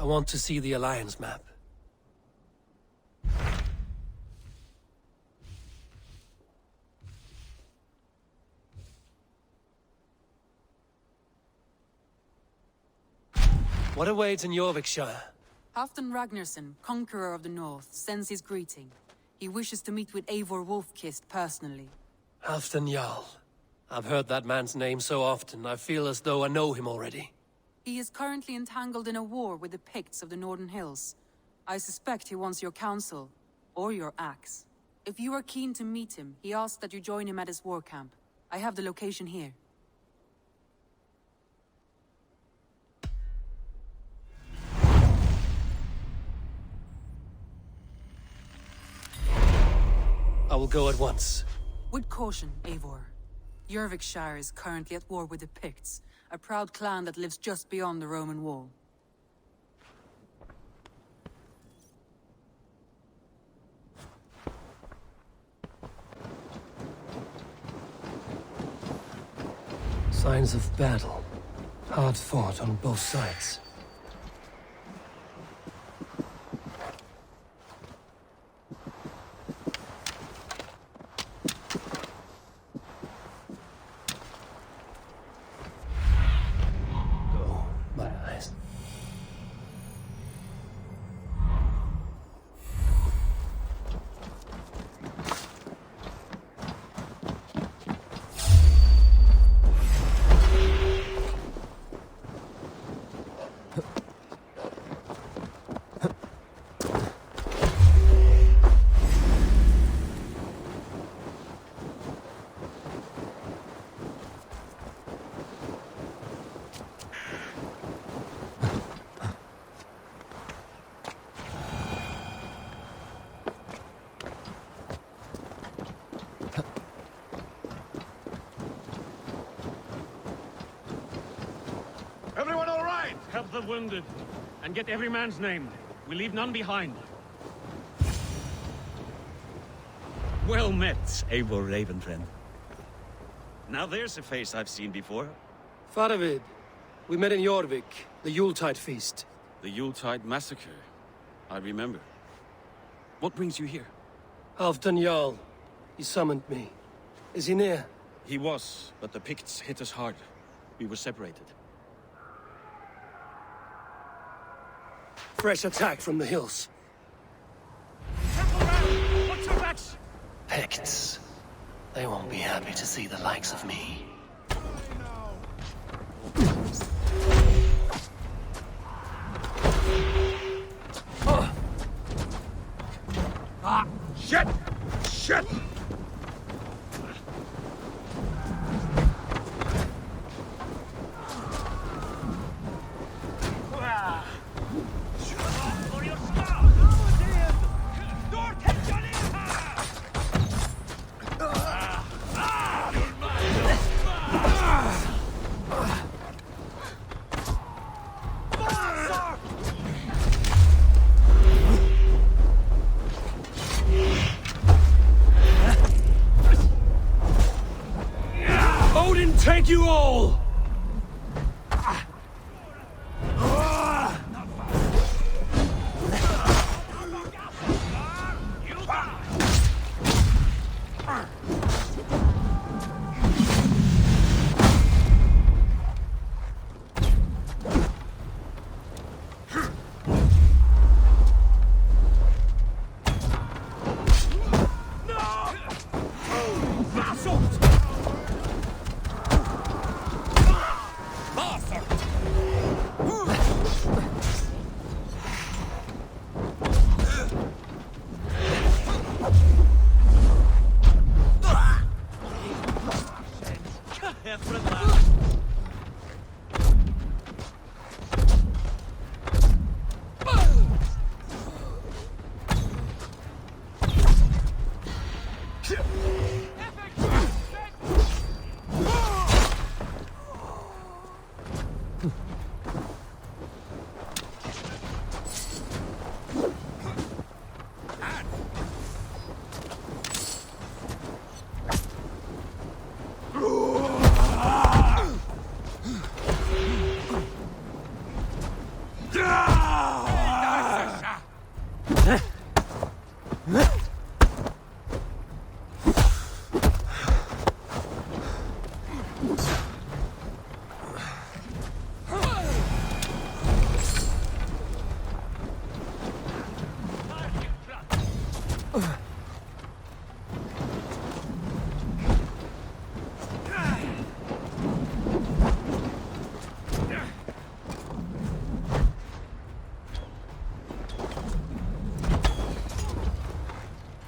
I want to see the Alliance map. What awaits in Eurviscire? Halfdan Ragnarsson, Conqueror of the North, sends his greeting. He wishes to meet with Eivor Wolfkist personally. Halfdan Jarl. I've heard that man's name so often, I feel as though I know him already. He is currently entangled in a war with the Picts of the Northern Hills. I suspect he wants your counsel, or your axe. If you are keen to meet him, he asks that you join him at his war camp. I have the location here. I will go at once. With caution, Eivor. Eurviscire is currently at war with the Picts, a proud clan that lives just beyond the Roman wall. Signs of battle. Hard fought on both sides. Everyone all right? Help the wounded, and get every man's name. We leave none behind. Well met, Eivor Ravenfriend. Now there's a face I've seen before. Faravid, we met in Jorvik, the Yuletide feast. The Yuletide massacre. I remember. What brings you here? Halfdan Jarl. He summoned me. Is he near? He was, but the Picts hit us hard. We were separated. Fresh attack from the hills. What's your backs? Picts. They won't be happy to see the likes of me. Shit! Shit! Take you all!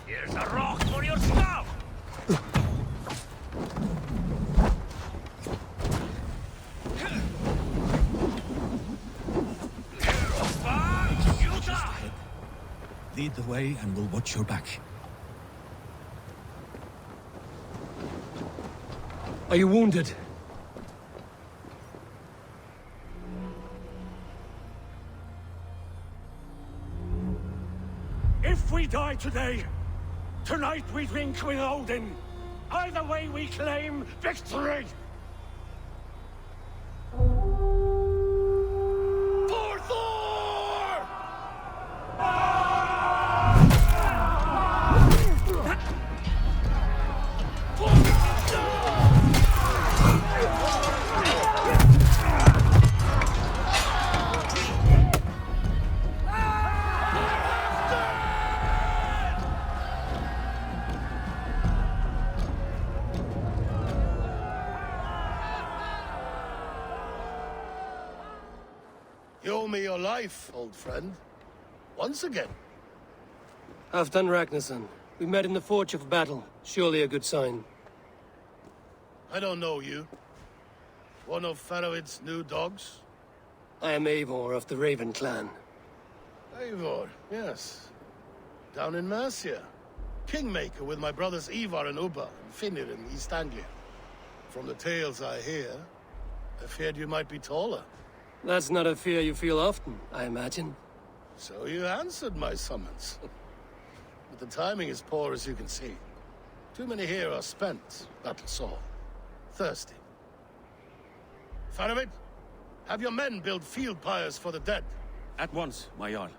Here's a rock for your snout! Lead the way and we'll watch your back. Are you wounded? If we die today, tonight we drink with Odin. Either way we claim victory! For Thor! You owe me your life, old friend. Once again. Halfdan Ragnarsson. We met in the Forge of Battle. Surely a good sign. I don't know you. One of Faroid's new dogs? I am Eivor of the Raven clan. Eivor, yes. Down in Mercia. Kingmaker with my brothers Eivor and Ubba, and Finnr in East Anglia. From the tales I hear, I feared you might be taller. That's not a fear you feel often, I imagine. So you answered my summons. But the timing is poor, as you can see. Too many here are spent, that's all. Thirsty. Faroid, have your men build field pyres for the dead. At once, my Jarl.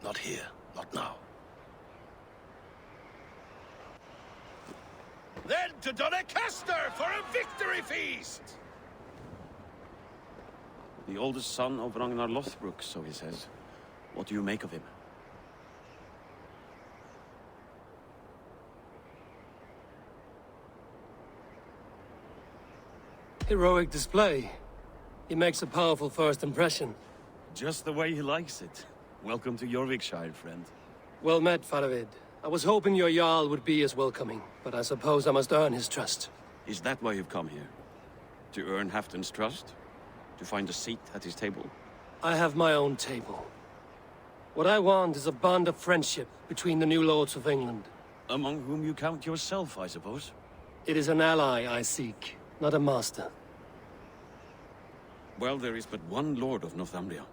Not here, not now. Then to Doncaster for a victory feast! The oldest son of Ragnar Lothbrok, so he says. What do you make of him? Heroic display. He makes a powerful first impression. Just the way he likes it. Welcome to Eurviscire, friend. Well met, Faroid. I was hoping your Jarl would be as welcoming, but I suppose I must earn his trust. Is that why you've come here? To earn Halfdan's trust? To find a seat at his table? I have my own table. What I want is a bond of friendship between the new lords of England. Among whom you count yourself, I suppose? It is an ally I seek, not a master. Well, there is but one lord of Northumbria.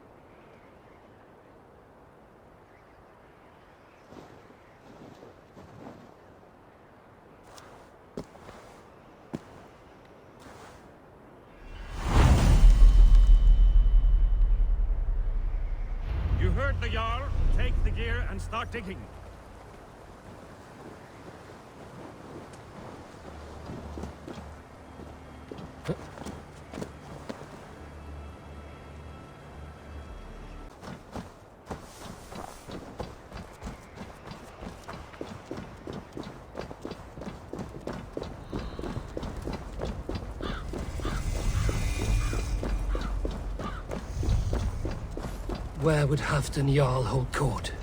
You heard the Jarl. Take the gear and start digging. Where would Halfdan Jarl hold court?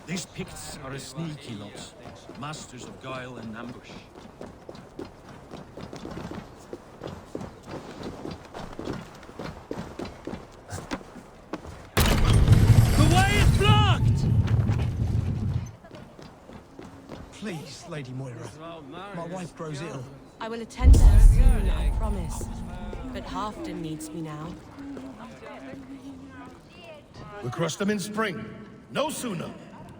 These Picts are a sneaky lot, masters of guile and ambush. Please, Lady Moira. My wife grows ill. I will attend to her soon, I promise. But Halfdan needs me now. We'll crush them in spring. No sooner.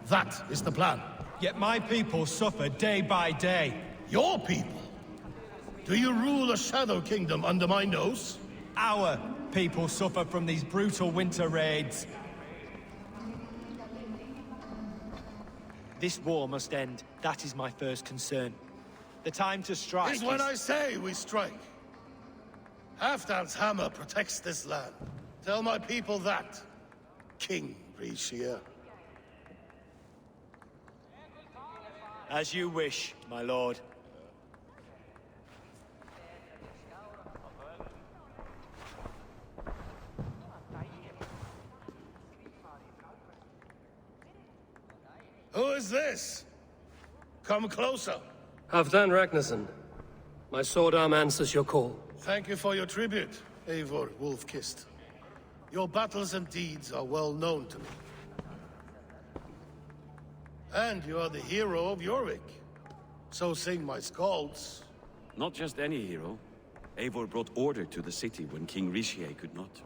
That is the plan. Yet my people suffer day by day. Your people? Do you rule a shadow kingdom under my nose? Our people suffer from these brutal winter raids. This war must end. That is my first concern. The time to strike Is when I say we strike. Halfdan's hammer protects this land. Tell my people that, King Rishia. As you wish, my lord. Who is this? Come closer. Halfdan Ragnarsson. My sword arm answers your call. Thank you for your tribute, Eivor Wolf-Kissed. Your battles and deeds are well known to me. And you are the hero of Jorvik. So sing my skalds. Not just any hero. Eivor brought order to the city when King Rishie could not.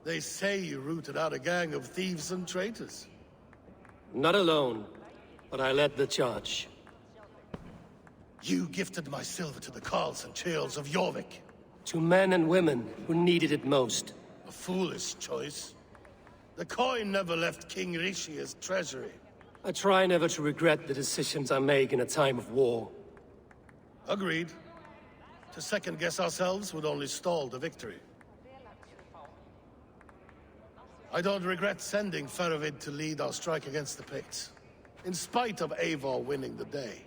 They say you rooted out a gang of thieves and traitors. Not alone, but I led the charge. You gifted my silver to the carls and churls of Jorvik. To men and women who needed it most. A foolish choice. The coin never left King Rishia's treasury. I try never to regret the decisions I make in a time of war. Agreed. To second-guess ourselves would only stall the victory. I don't regret sending Faravid to lead our strike against the Picts, in spite of Eivor winning the day.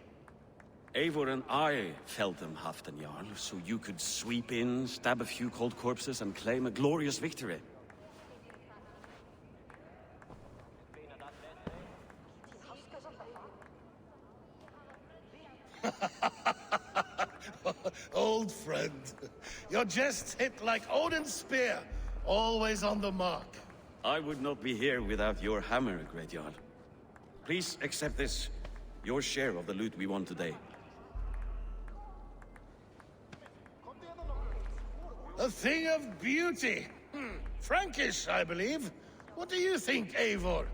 Eivor and I felled them, Halfdan Jarl, so you could sweep in, stab a few cold corpses, and claim a glorious victory. Old friend, your jests hit like Odin's spear, always on the mark. I would not be here without your hammer, Great Jarl. Please accept this, your share of the loot we won today. A thing of beauty. Frankish, I believe. What do you think, Eivor?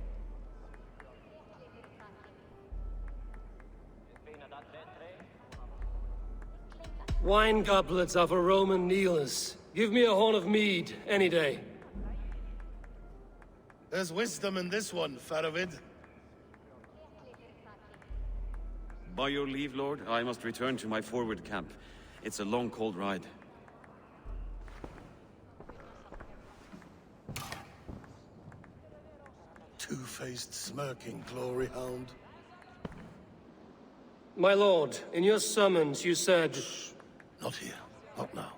Wine goblets are for Roman kneelers. Give me a horn of mead, any day. There's wisdom in this one, Faravid. By your leave, Lord, I must return to my forward camp. It's a long, cold ride. Two-faced, smirking glory hound. My lord, in your summons you said... Not here. Not now.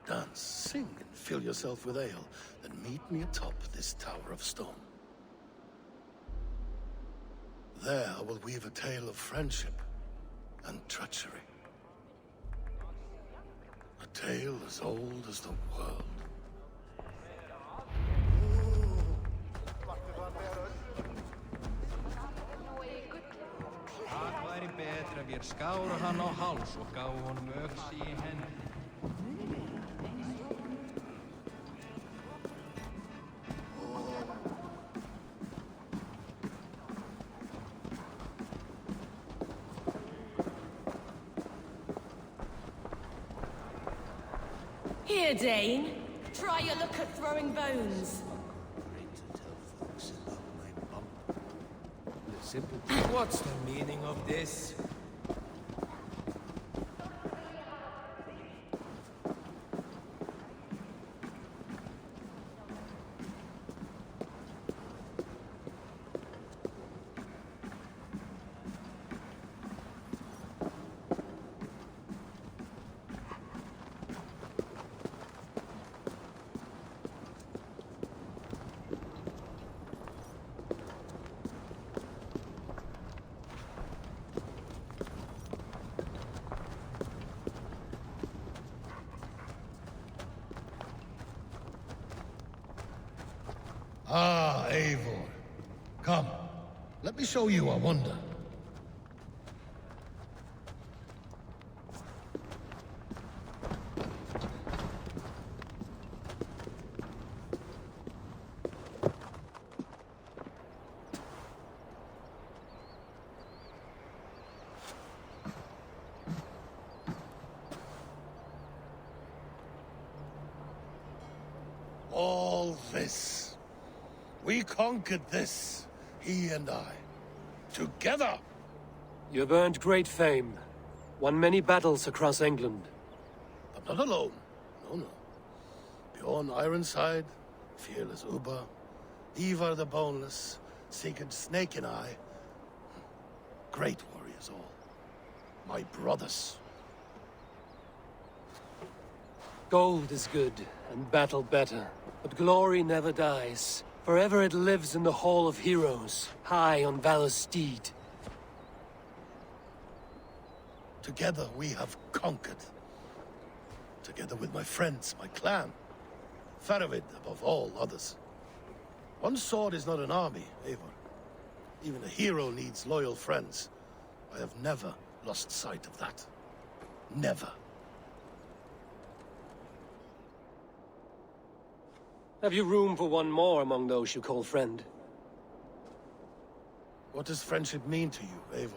Dance, sing, and fill yourself with ale. Then meet me atop this tower of stone. There I will weave a tale of friendship and treachery. A tale as old as the world. Væri betra ef ég skára hann á háls og gá honum öxi í hendi. Here, Dane. Try your luck at throwing bones. What's the meaning of this? Ah, Eivor. Come, let me show you a wonder. We conquered this, he and I. Together! You have earned great fame. Won many battles across England. I'm not alone. No. Bjorn Ironside, fearless Uber, Eivor the Boneless, Sigurd Snake and I. Great warriors all. My brothers. Gold is good, and battle better. But glory never dies. Forever it lives in the Hall of Heroes, high on Valor's steed. Together we have conquered. Together with my friends, my clan. Faravid above all others. One sword is not an army, Eivor. Even a hero needs loyal friends. I have never lost sight of that. Never. Have you room for one more among those you call friend? What does friendship mean to you, Eivor?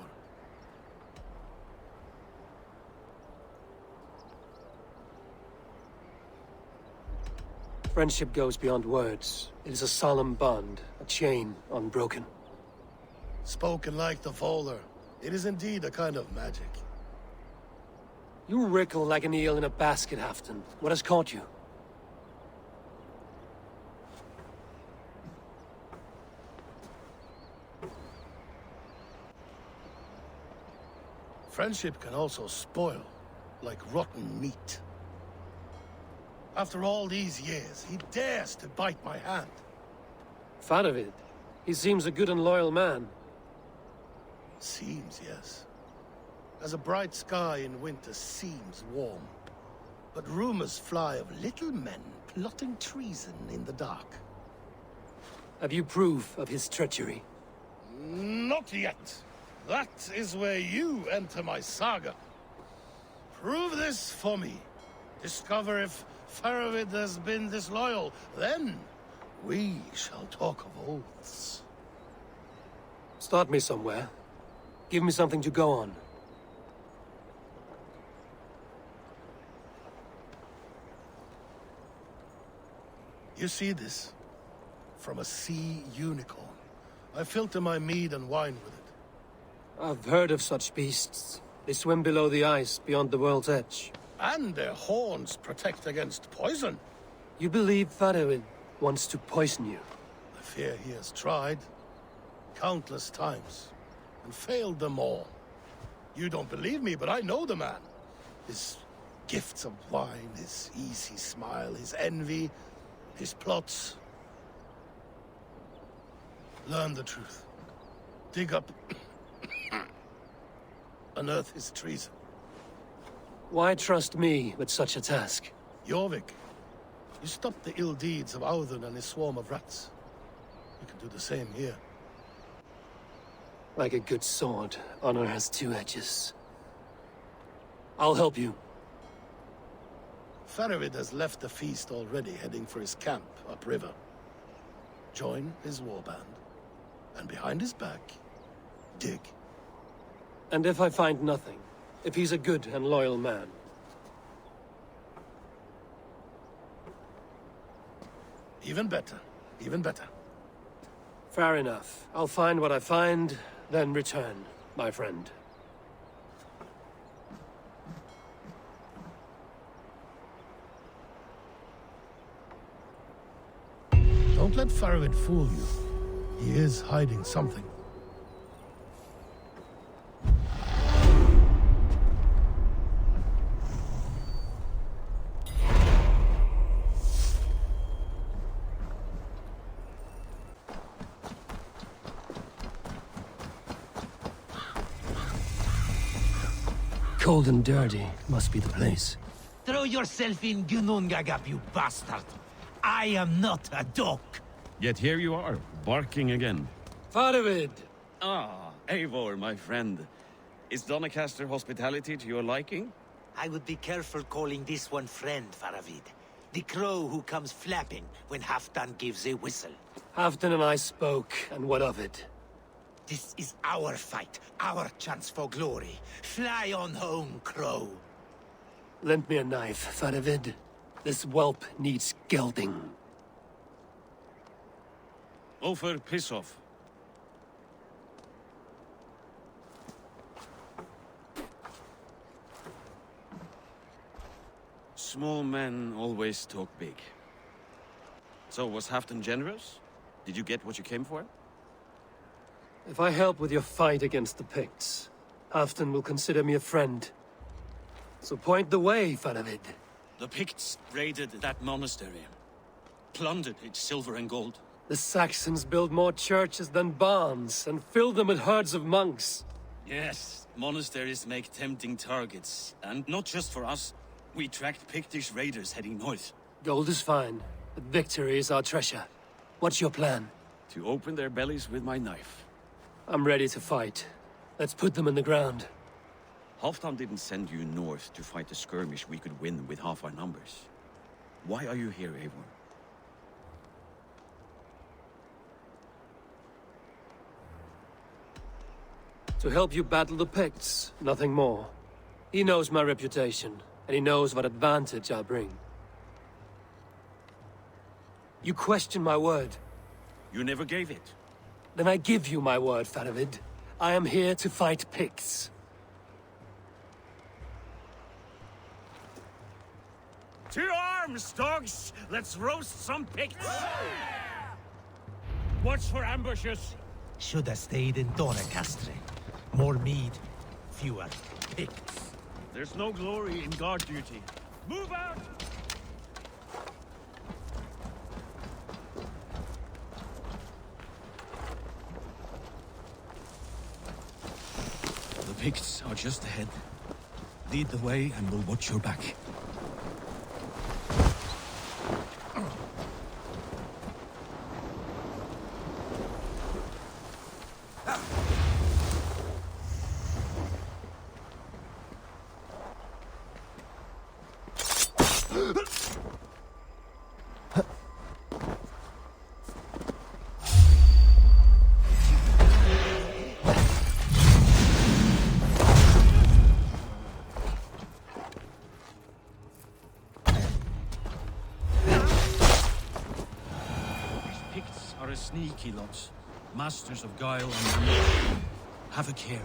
Friendship goes beyond words. It is a solemn bond, a chain unbroken. Spoken like the Volar, it is indeed a kind of magic. You wrinkle like an eel in a basket, Halfdan. What has caught you? Friendship can also spoil, like rotten meat. After all these years, he dares to bite my hand. Faravid. He seems a good and loyal man. Seems, yes. As a bright sky in winter seems warm. But rumors fly of little men plotting treason in the dark. Have you proof of his treachery? Not yet. That is where you enter my saga. Prove this for me. Discover if Faravid has been disloyal. Then we shall talk of oaths. Start me somewhere. Give me something to go on. You see this? From a sea unicorn. I filter my mead and wine with it. I've heard of such beasts. They swim below the ice, beyond the world's edge. And their horns protect against poison. You believe Faravid wants to poison you? I fear he has tried. Countless times. And failed them all. You don't believe me, but I know the man. His gifts of wine, his easy smile, his envy, his plots. Learn the truth. Dig up... unearth his treason. Why trust me with such a task? Jorvik, you stopped the ill deeds of Audun and his swarm of rats. You can do the same here. Like a good sword, honor has two edges. I'll help you. Faravid has left the feast already, heading for his camp upriver. Join his warband, and behind his back, dig. And if I find nothing? If he's a good and loyal man? Even better. Even better. Fair enough. I'll find what I find, then return, my friend. Don't let Faravid fool you. He is hiding something. Cold and dirty must be the place. Throw yourself in Gunungagap, you bastard! I am not a dog! Yet here you are, barking again. Faravid! Ah, Eivor, my friend. Is Doncaster hospitality to your liking? I would be careful calling this one friend, Faravid. The crow who comes flapping when Halfdan gives a whistle. Halfdan and I spoke, and what of it? This is our fight, our chance for glory. Fly on home, crow. Lend me a knife, Faravid. This whelp needs gelding. Over, piss off. Small men always talk big. So, was Halfdan generous? Did you get what you came for? If I help with your fight against the Picts, Halfdan will consider me a friend. So point the way, Faravid. The Picts raided that monastery. Plundered its silver and gold. The Saxons build more churches than barns, and fill them with herds of monks. Yes, monasteries make tempting targets. And not just for us. We tracked Pictish raiders heading north. Gold is fine, but victory is our treasure. What's your plan? To open their bellies with my knife. I'm ready to fight. Let's put them in the ground. Halfdan didn't send you north to fight a skirmish we could win with half our numbers. Why are you here, Eivor? To help you battle the Picts, nothing more. He knows my reputation, and he knows what advantage I bring. You question my word. You never gave it. Then I give you my word, Faravid. I am here to fight Picts. To arms, dogs! Let's roast some Picts! Watch for ambushes! Should have stayed in Doncaster. More mead, fewer Picts. There's no glory in guard duty. Move out! The Picts are just ahead. Lead the way and we'll watch your back. Sneaky lots. Masters of guile and manipulation. Have a care.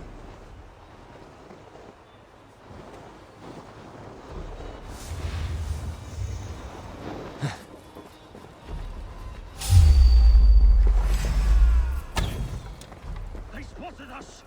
They spotted us!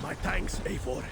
My thanks, Eivor.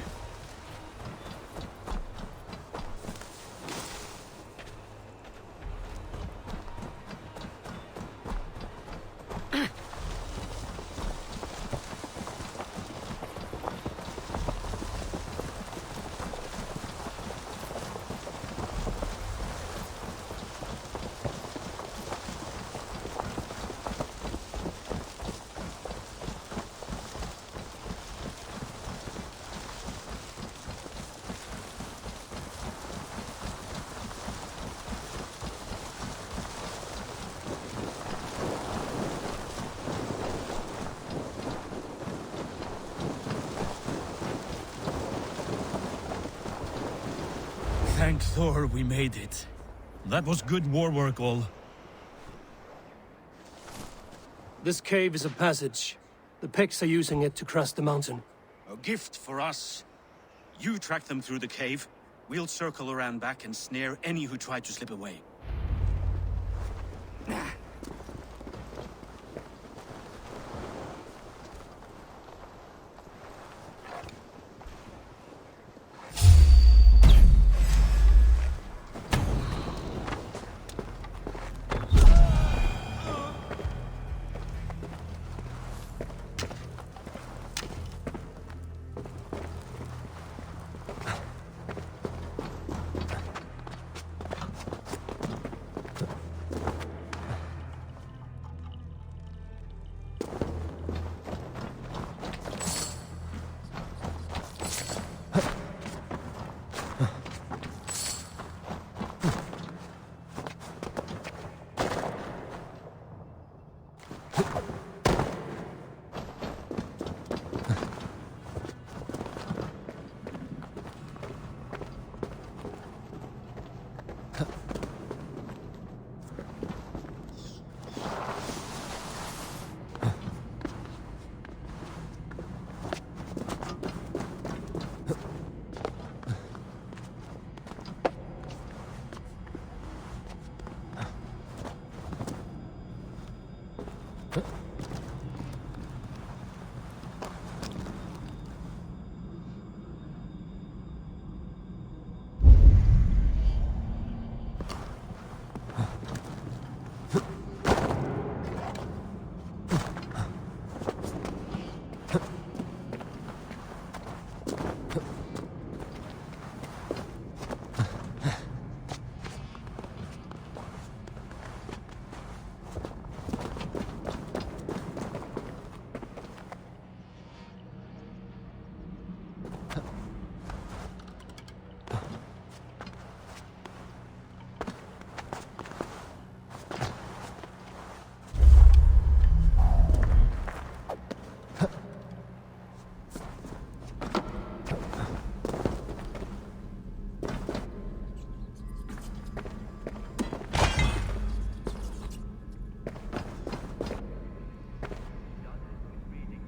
Thank Thor we made it. That was good war work, all. This cave is a passage. The Picts are using it to cross the mountain. A gift for us. You tracked them through the cave. We'll circle around back and snare any who try to slip away.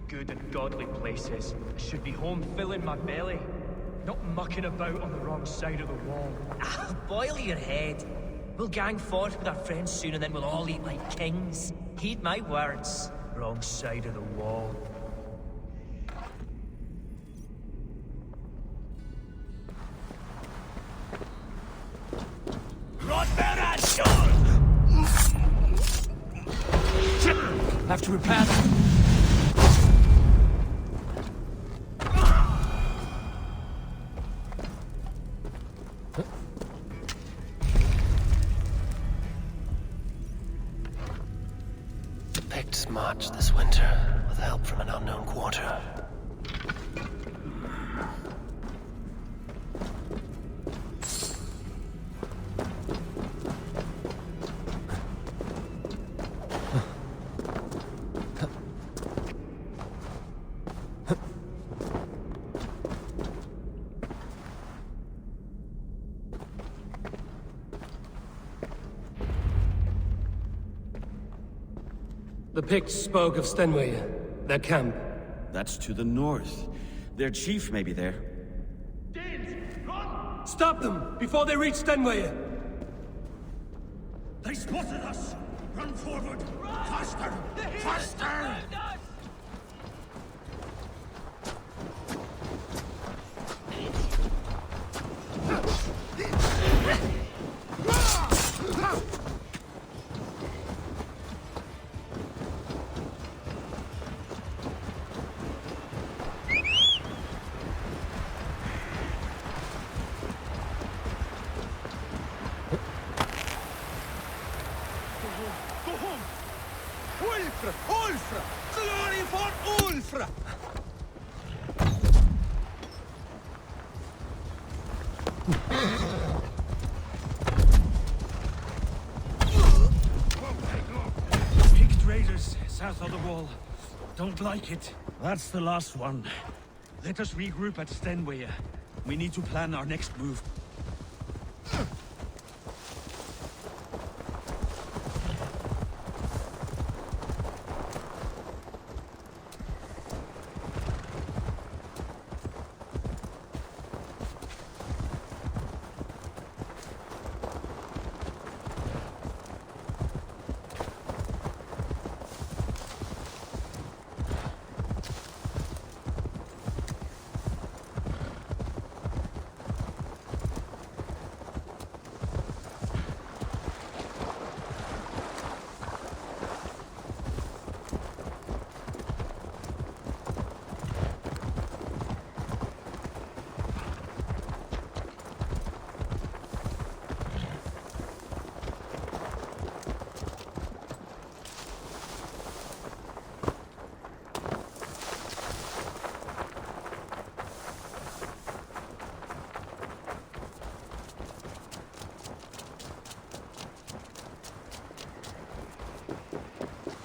Good and godly places. I should be home filling my belly, not mucking about on the wrong side of the wall. Boil your head. We'll gang forth with our friends soon and then we'll all eat like kings. Heed my words. Wrong side of the wall. Have to repair them. The Picts marched this winter with help from an unknown quarter. The Picts spoke of Stenway, their camp. That's to the north. Their chief may be there. Stop them before they reach Stenway! They spotted us! Run forward! Faster! Faster! Ulfra! Glory for Ulfra! Picked raiders south of the wall. Don't like it. That's the last one. Let us regroup at Stenway. We need to plan our next move.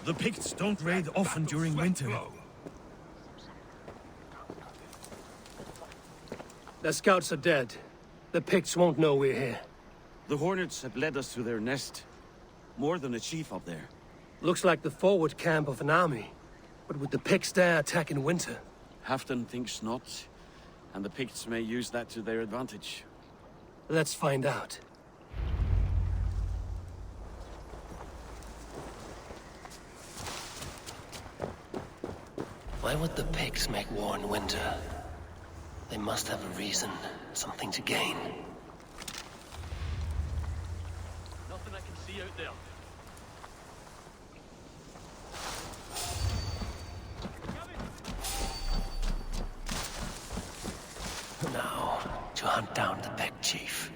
The Picts don't raid often during winter. The scouts are dead. The Picts won't know we're here. The Hornets have led us to their nest. More than a chief up there. Looks like the forward camp of an army. But would the Picts dare attack in winter? Halfdan thinks not, and the Picts may use that to their advantage. Let's find out. Why would the Picts make war in winter? They must have a reason, something to gain. Nothing I can see out there. Now, to hunt down the Pict chief.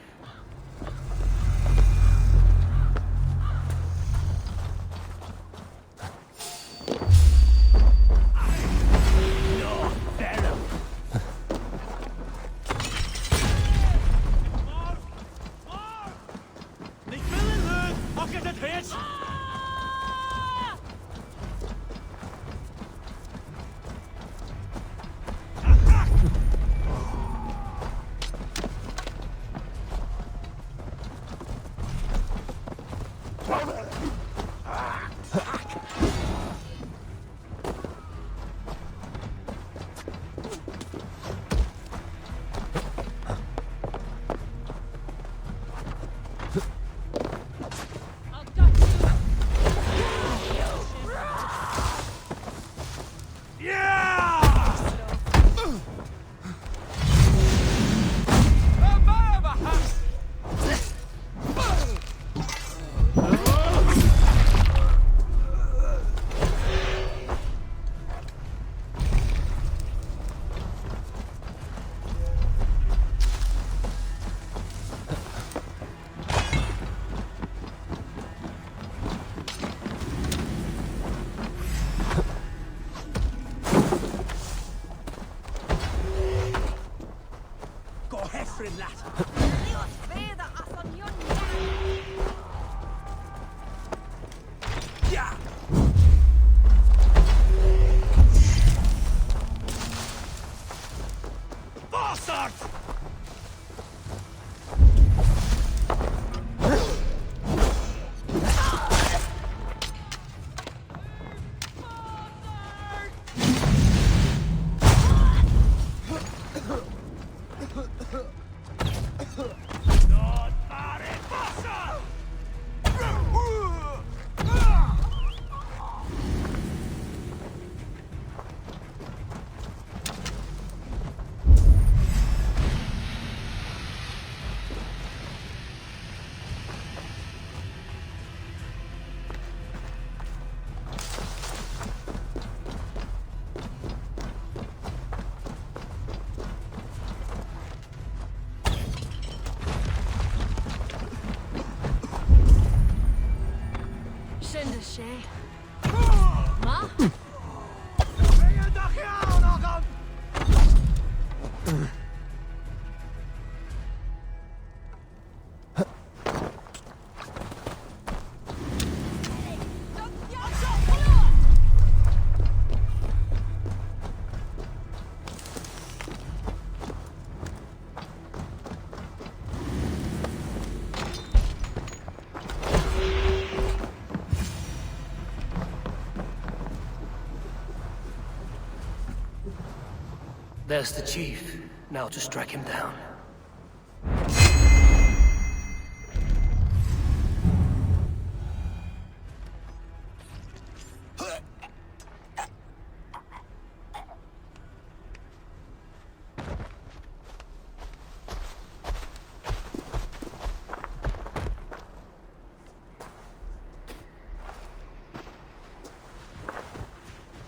There's the chief. Now to strike him down.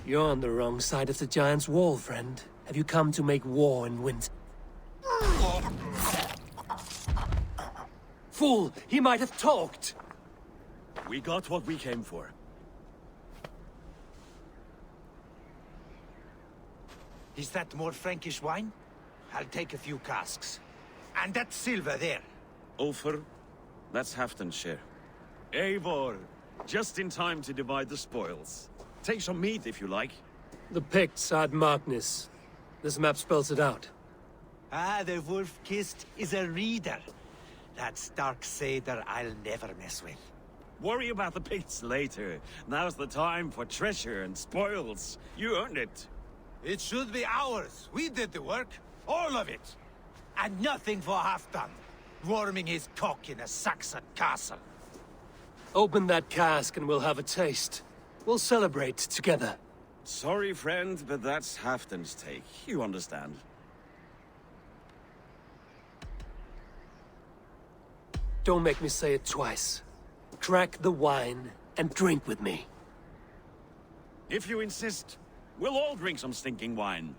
You're on the wrong side of the giant's wall, friend. Have you come to make war in winter? Fool! He might have talked! We got what we came for. Is that more Frankish wine? I'll take a few casks. And that silver there. Ulfr, that's Halfdan's share. Eivor, Just in time to divide the spoils. Take some meat if you like. The Picts had Magnus. This map spells it out. Ah, the wolf-kissed is a reader. That stark satyr I'll never mess with. Worry about the Picts later. Now's the time for treasure and spoils. You earned it. It should be ours. We did the work. All of it. And nothing for Halfdan, warming his cock in a Saxon castle. Open that cask and we'll have a taste. We'll celebrate together. Sorry, friend, but that's Halfdan's take. You understand. Don't make me say it twice. Crack the wine and drink with me. If you insist, we'll all drink some stinking wine.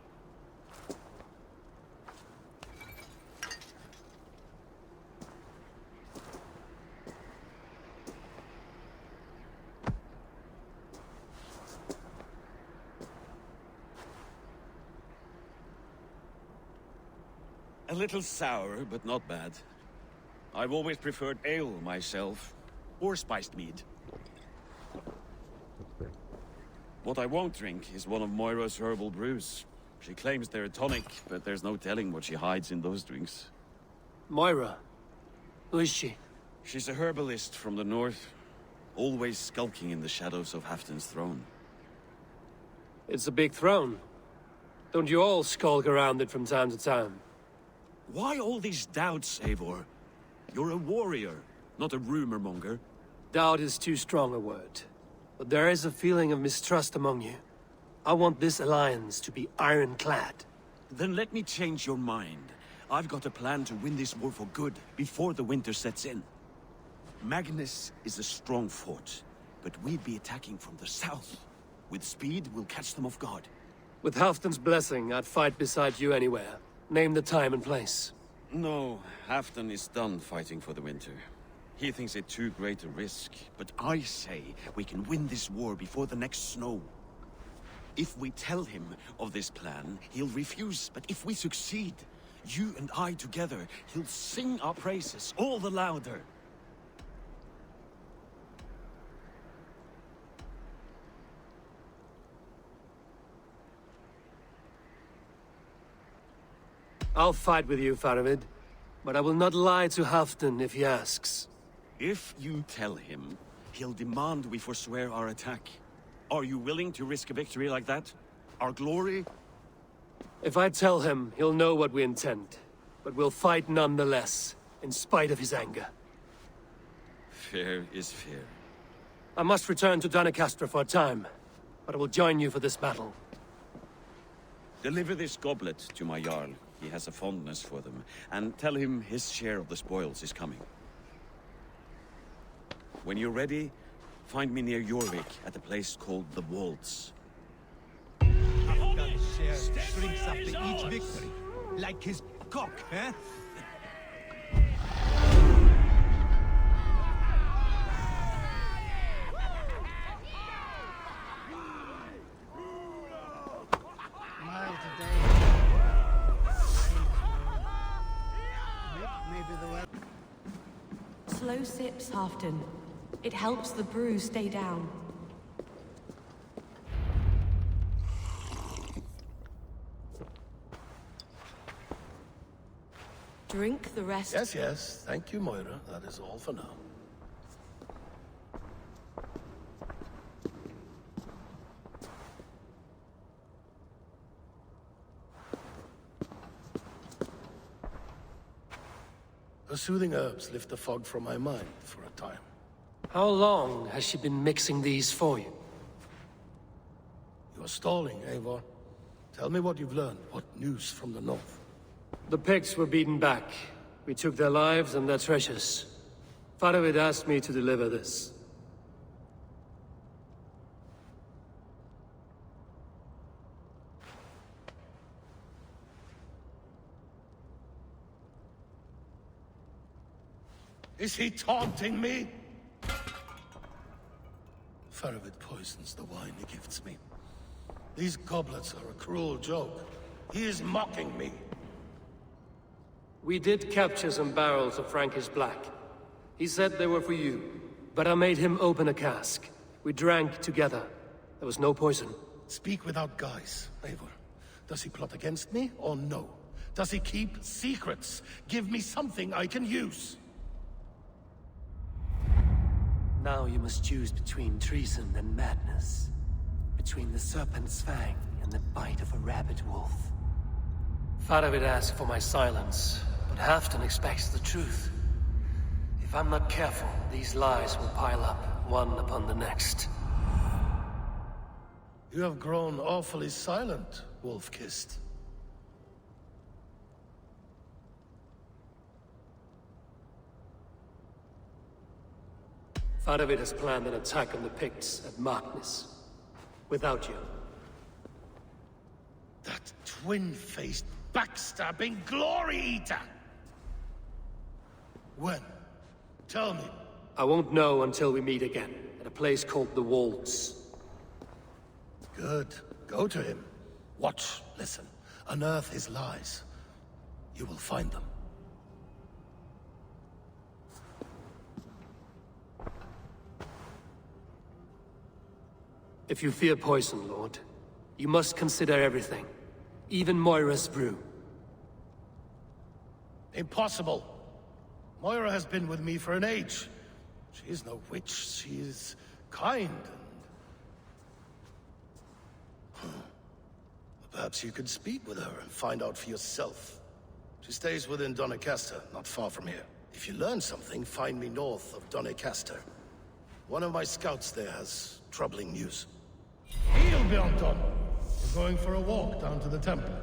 A little sour, but not bad. I've always preferred ale myself, or spiced mead. What I won't drink is one of Moira's herbal brews. She claims they're a tonic, but there's no telling what she hides in those drinks. Moira? Who is she? She's a herbalist from the north, always skulking in the shadows of Halfdan's throne. It's a big throne. Don't you all skulk around it from time to time? Why all these doubts, Eivor? You're a warrior, not a rumor-monger. Doubt is too strong a word. But there is a feeling of mistrust among you. I want this alliance to be ironclad. Then let me change your mind. I've got a plan to win this war for good, before the winter sets in. Magnus is a strong fort, but we'd be attacking from the south. With speed, we'll catch them off guard. With Halfdan's blessing, I'd fight beside you anywhere. Name the time and place. No, Halfdan is done fighting for the winter. He thinks it too great a risk, but I say we can win this war before the next snow. If we tell him of this plan, he'll refuse, but if we succeed, you and I together, he'll sing our praises all the louder. I'll fight with you, Faravid. But I will not lie to Halfdan if he asks. If you tell him, he'll demand we forswear our attack. Are you willing to risk a victory like that? Our glory? If I tell him, he'll know what we intend. But we'll fight nonetheless, in spite of his anger. Fair is fair. I must return to Doncaster for a time, but I will join you for this battle. Deliver this goblet to my Jarl. He has a fondness for them. And tell him his share of the spoils is coming. When you're ready, find me near Jorvik at a place called the Wolds. Halfdan's share shrinks after each victory. Like his cock, eh? Slow sips, Halfdan. It helps the brew stay down. Drink the rest. Yes, yes. Thank you, Moira. That is all for now. Her soothing herbs lift the fog from my mind for a time. How long has she been mixing these for you? You're stalling, Eivor. Tell me what you've learned. What news from the north? The Picts were beaten back. We took their lives and their treasures. Faravid asked me to deliver this. Is he taunting me? Faravid poisons the wine he gifts me. These goblets are a cruel joke. He is mocking me. We did capture some barrels of Frankish Black. He said they were for you. but I made him open a cask. We drank together. There was no poison. Speak without guise, Eivor. Does he plot against me, or no? Does he keep secrets? Give me something I can use. Now you must choose between treason and madness. Between the serpent's fang and the bite of a rabid wolf. Faravid asked for my silence, but Halfdan expects the truth. If I'm not careful, these lies will pile up, one upon the next. You have grown awfully silent, Wolf-Kissed. Faravid has planned an attack on the Picts at Markness. Without you. That twin-faced, backstabbing glory-eater! When? Tell me. I won't know until we meet again, at a place called the Wolds. Good. Go to him. Watch, listen. Unearth his lies. You will find them. If you fear poison, Lord, you must consider everything. Even Moira's brew. Impossible. Moira has been with me for an age. She is no witch. She is kind and... Perhaps you could speak with her and find out for yourself. She stays within Doncaster, not far from here. If you learn something, find me north of Doncaster. One of my scouts there has troubling news. Heal, Bjornton! We're going for a walk down to the temple.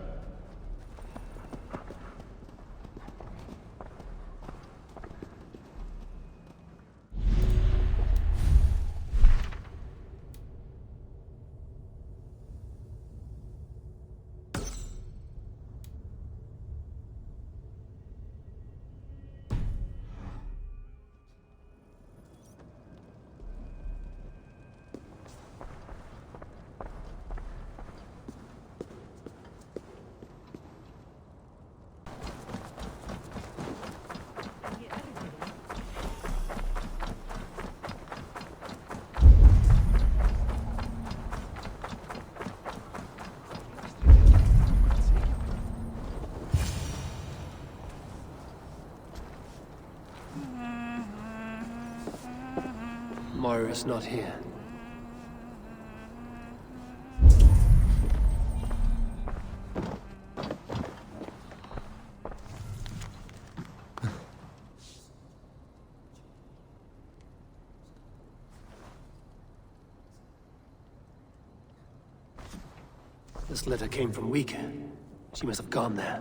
Moira's not here. This letter came from Wika. She must have gone there.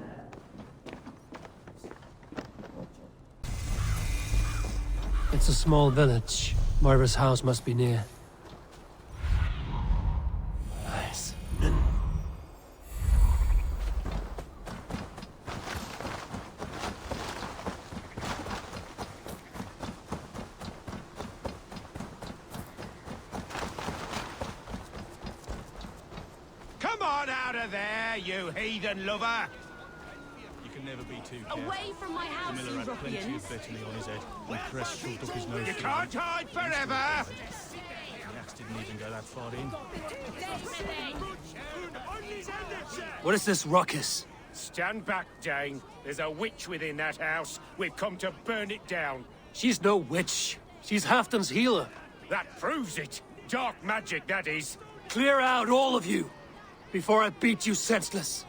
It's a small village. Moira's house must be near. Nice. Come on out of there, you heathen lover! You can never be too careful. Away from my house, The you miller had plenty ruffians! of Battle on his head, and Crest shoved up his nose. You can't hide forever! The axe didn't even go that far in. What is this ruckus? Stand back, Dane. There's a witch within that house. We've come to burn it down. She's no witch. She's Halfdan's healer. That proves it. Dark magic, that is. Clear out, all of you, before I beat you senseless.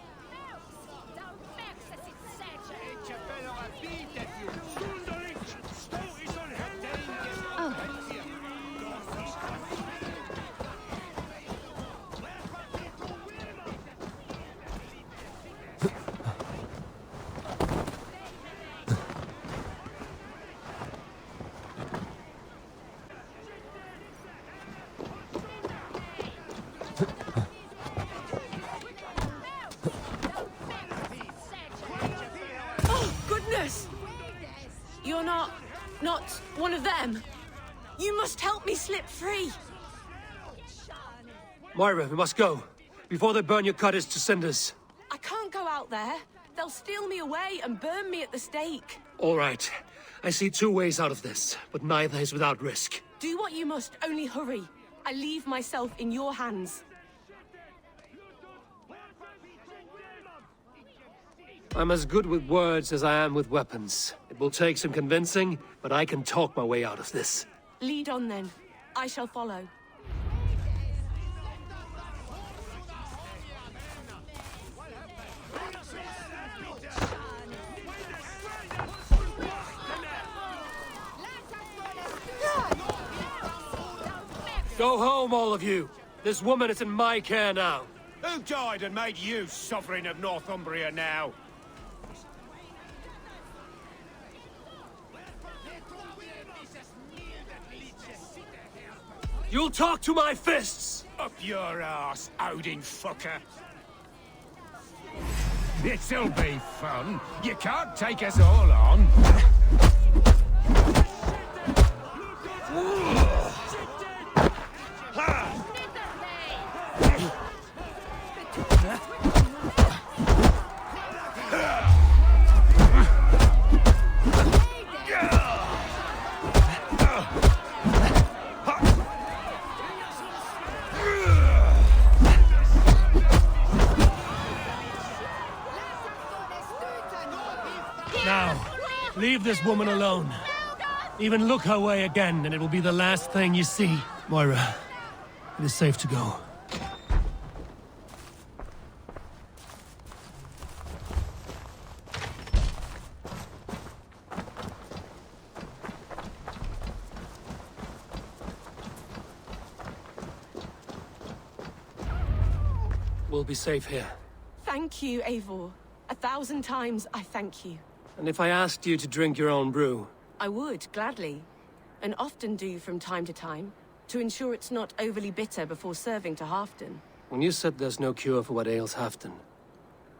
You're not one of them. You must help me slip free. Moira, we must go, before they burn your cottage to cinders. I can't go out there. They'll steal me away and burn me at the stake. All right. I see two ways out of this, but neither is without risk. Do what you must, only hurry. I leave myself in your hands. I'm as good with words as I am with weapons. It will take some convincing, but I can talk my way out of this. Lead on then. I shall follow. Go home, all of you. This woman is in my care now. Who died and made you sovereign of Northumbria now? You'll talk to my fists! Up your ass, Odin fucker! This'll be fun. You can't take us all on. Now, leave this woman alone. Even look her way again, and it will be the last thing you see. Moira, it is safe to go. We'll be safe here. Thank you, Eivor. 1,000 times I thank you. And if I asked you to drink your own brew? I would, gladly. And often do from time to time, to ensure it's not overly bitter before serving to Halfdan. When you said there's no cure for what ails Halfdan,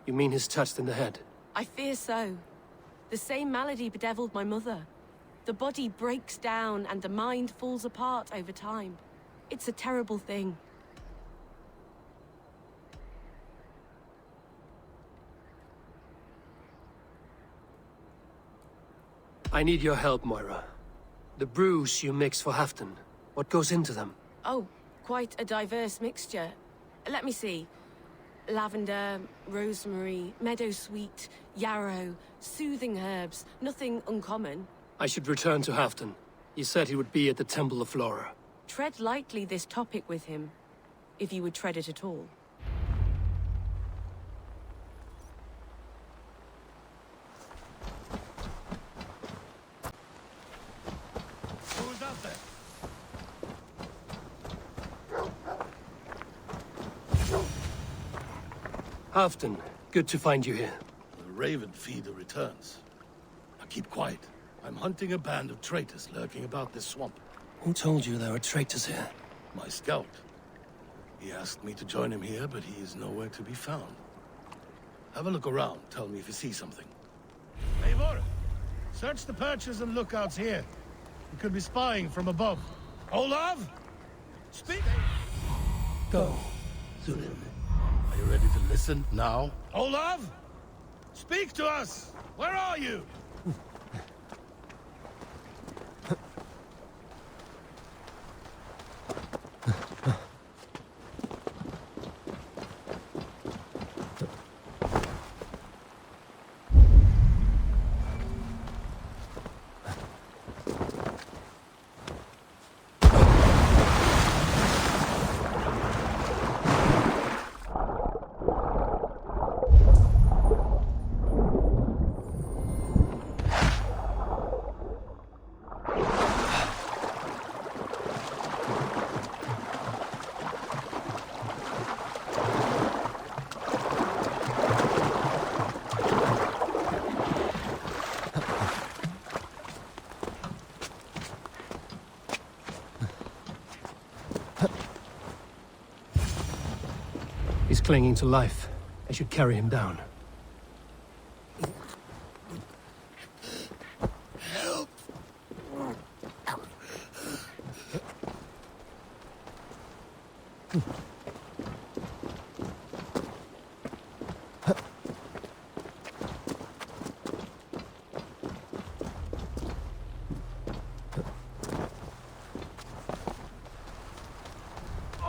you mean he's touched in the head? I fear so. The same malady bedeviled my mother. The body breaks down and the mind falls apart over time. It's a terrible thing. I need your help, Moira. The brews you mix for Halfdan, what goes into them? Oh, quite a diverse mixture. Let me see. Lavender, rosemary, meadowsweet, yarrow, soothing herbs, nothing uncommon. I should return to Halfdan. He said he would be at the Temple of Flora. Tread lightly this topic with him, if you would tread it at all. Halfdan, good to find you here. The Raven Feeder returns. Now keep quiet. I'm hunting a band of traitors lurking about this swamp. Who told you there were traitors here? My scout. He asked me to join him here, but he is nowhere to be found. Have a look around. Tell me if you see something. Eivor! Search the perches and lookouts here. We could be spying from above. Olav! Speak! Go, Zulin. Are you ready to listen now? Olav! Speak to us! Where are you? He's clinging to life. I should carry him down. Help!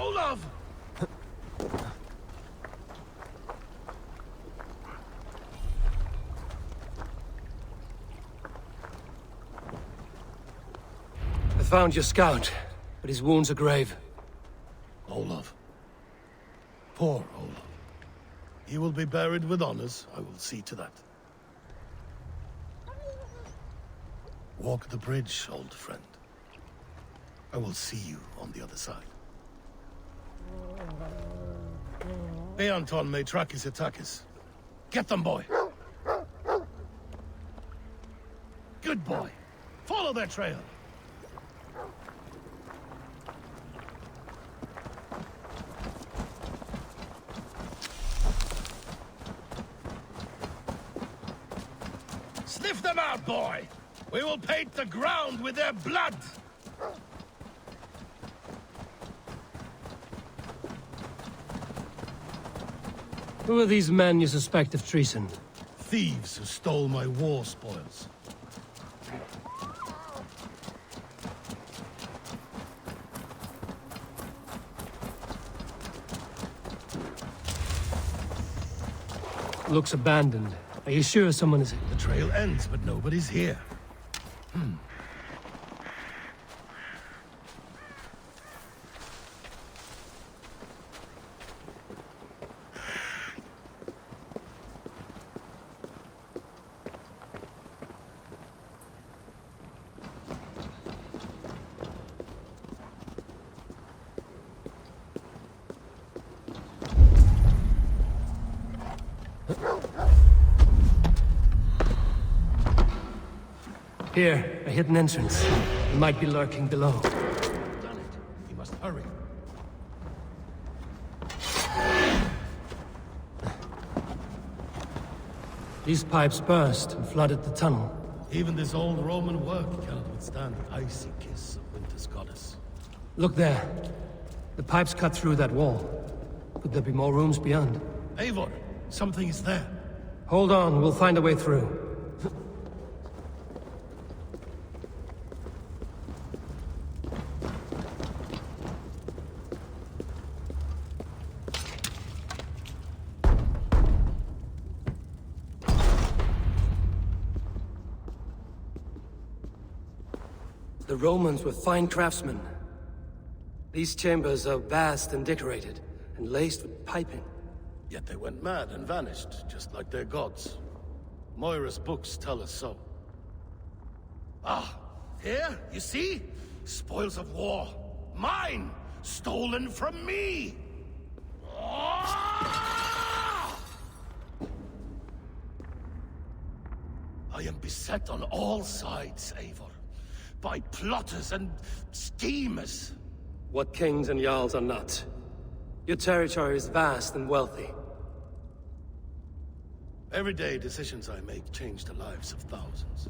Olaf! I found your scout, but his wounds are grave. Olaf. Poor Olaf. He will be buried with honors. I will see to that. Walk the bridge, old friend. I will see you on the other side. Beanton may track his attackers. Get them, boy! Good boy. Follow their trail. Sniff them out, boy! We will paint the ground with their blood! Who are these men you suspect of treason? Thieves who stole my war spoils. Looks abandoned. Are you sure someone is... The trail ends, but nobody's here. Here, a hidden entrance. He might be lurking below. Done it. We must hurry. These pipes burst and flooded the tunnel. Even this old Roman work cannot withstand the icy kiss of winter's goddess. Look there. The pipes cut through that wall. Could there be more rooms beyond? Eivor, something is there. Hold on, we'll find a way through. The Romans were fine craftsmen. These chambers are vast and decorated, and laced with piping. Yet they went mad and vanished, just like their gods. Moira's books tell us so. Ah, here, you see? Spoils of war. Mine! Stolen from me! Ah! I am beset on all sides, Eivor. By plotters and schemers. What kings and jarls are not. Your territory is vast and wealthy. Everyday decisions I make change the lives of thousands.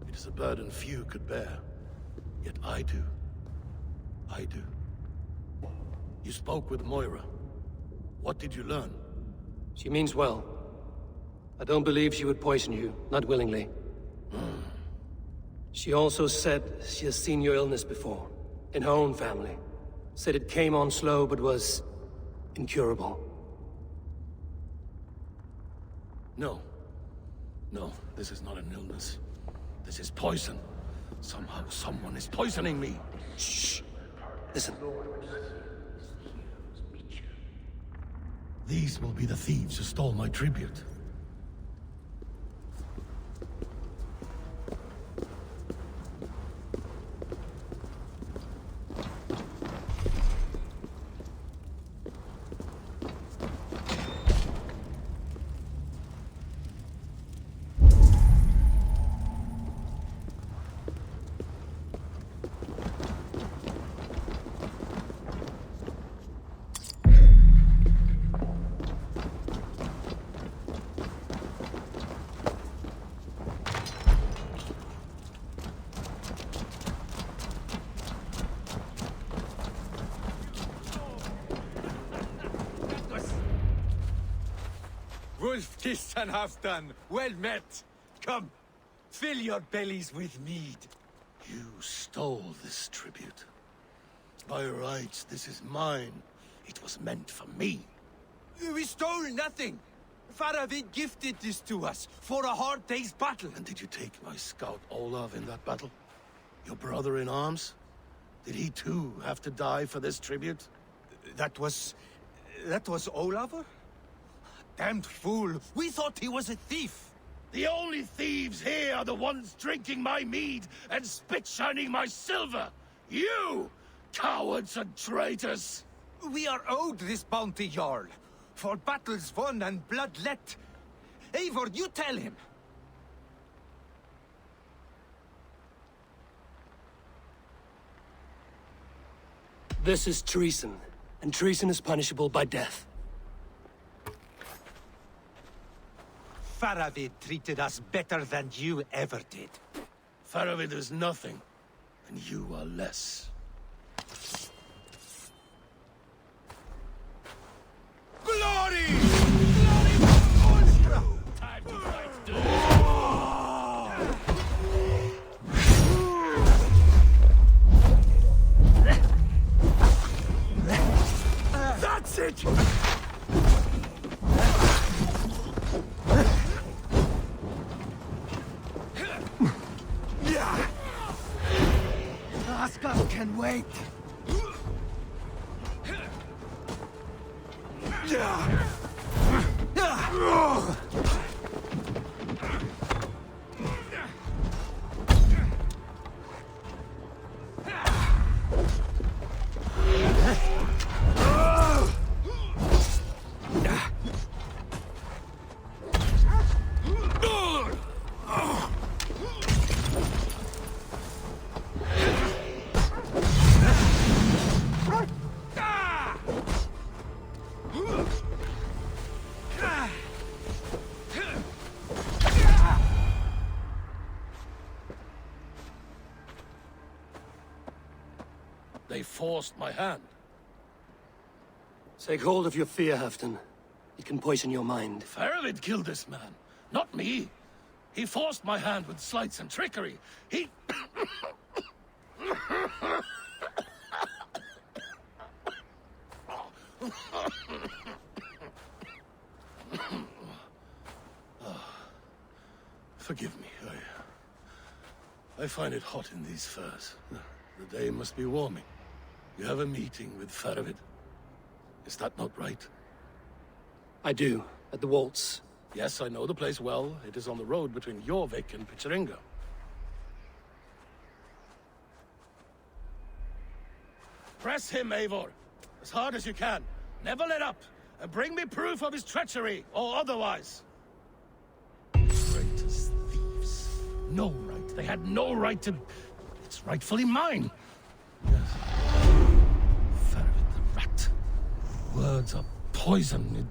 It is a burden few could bear. Yet I do. I do. You spoke with Moira. What did you learn? She means well. I don't believe she would poison you, not willingly. She also said she has seen your illness before, in her own family. Said it came on slow, but was incurable. No. No, this is not an illness. This is poison. Somehow, someone is poisoning me. Shh. Listen. These will be the thieves who stole my tribute. Wolf kissed and half done. Well met. Come, fill your bellies with mead. You stole this tribute. By rights, this is mine. It was meant for me. We stole nothing. Faravid gifted this to us for a hard day's battle. And did you take my scout Olav in that battle? Your brother in arms? Did he too have to die for this tribute? That was Olaver? Damned fool. We thought he was a thief. The only thieves here are the ones drinking my mead and spit-shining my silver! You! Cowards and traitors! We are owed this bounty, Jarl. For battles won and blood let. Eivor, you tell him. This is treason, and treason is punishable by death. Faravid treated us better than you ever did. Faravid is nothing, and you are less. Glory! Time to fight, dude! That's it! Asgard can wait. They forced my hand. Take hold of your fear, Halfdan. It can poison your mind. Faravid killed this man, not me. He forced my hand with sleights and trickery. He... Forgive me. I find it hot in these furs. The day must be warming. You have a meeting with Faravid. Is that not right? I do, at the waltz. Yes, I know the place well. It is on the road between Jorvik and Picheringa. Press him, Eivor. As hard as you can. Never let up. And bring me proof of his treachery, or otherwise. Traitors, thieves. No right. They had no right to... It's rightfully mine. Yes. Faravid the rat. Words are poison.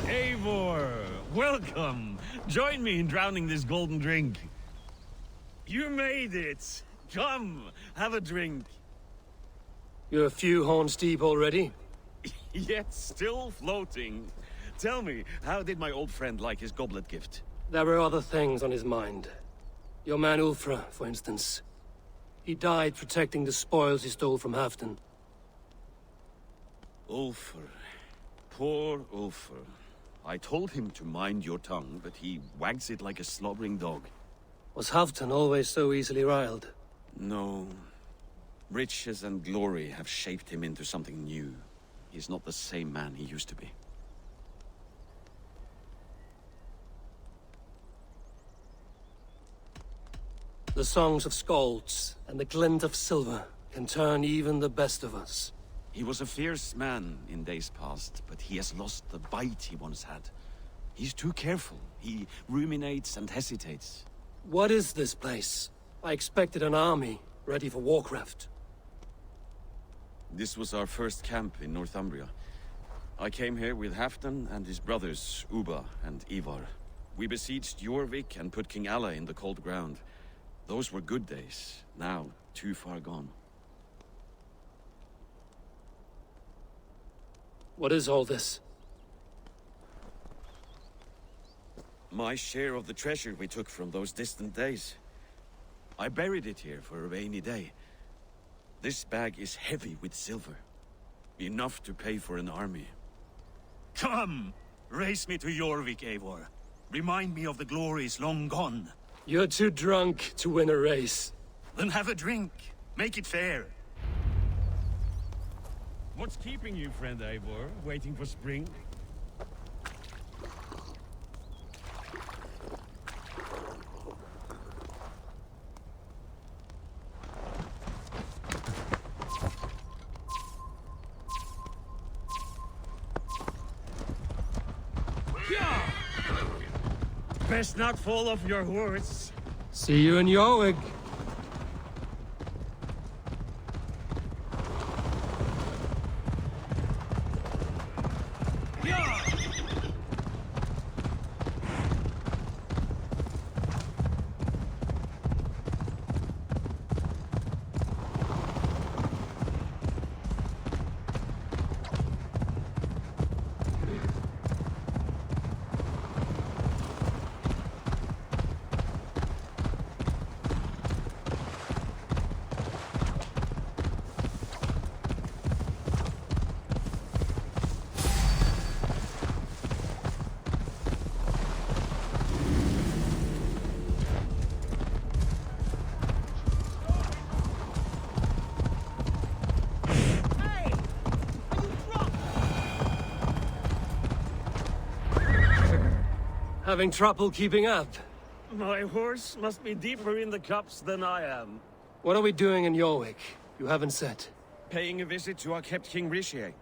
Eivor, welcome. Join me in drowning this golden drink. You made it. Come, have a drink. You're a few horns deep already? Yet still floating. Tell me, how did my old friend like his goblet gift? There were other things on his mind. Your man Ulfra, for instance. He died protecting the spoils he stole from Halfdan. Ulfr. Poor Ulfr. I told him to mind your tongue, but he wags it like a slobbering dog. Was Halfdan always so easily riled? No. Riches and glory have shaped him into something new. He's not the same man he used to be. The songs of skalds and the glint of silver can turn even the best of us. He was a fierce man in days past, but he has lost the bite he once had. He's too careful. He ruminates and hesitates. What is this place? I expected an army, ready for Warcraft. This was our first camp in Northumbria. I came here with Halfdan and his brothers, Ubba and Eivor. We besieged Jorvik and put King Alla in the cold ground. Those were good days, now too far gone. What is all this? My share of the treasure we took from those distant days. I buried it here for a rainy day. This bag is heavy with silver. Enough to pay for an army. Come! Race me to Jorvik, Eivor. Remind me of the glories long gone. You're too drunk to win a race. Then have a drink. Make it fair. What's keeping you, friend Eivor? Waiting for spring? Best not fall off your horse. See you in Jorvik. Having trouble keeping up? My horse must be deeper in the cups than I am. What are we doing in Jorvik? You haven't said. Paying a visit to our kept King Ricier.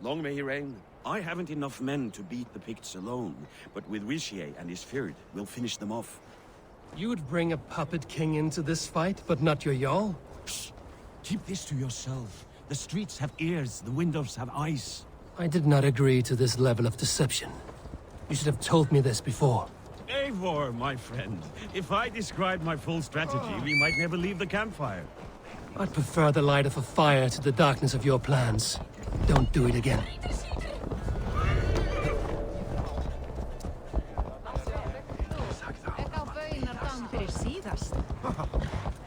Long may he reign. I haven't enough men to beat the Picts alone, but with Ricier and his Fyrd, we'll finish them off. You would bring a puppet king into this fight, but not your Jarl? Shh. Keep this to yourself. The streets have ears, the windows have eyes. I did not agree to this level of deception. You should have told me this before. Eivor, my friend. If I described my full strategy, we might never leave the campfire. I'd prefer the light of a fire to the darkness of your plans. Don't do it again.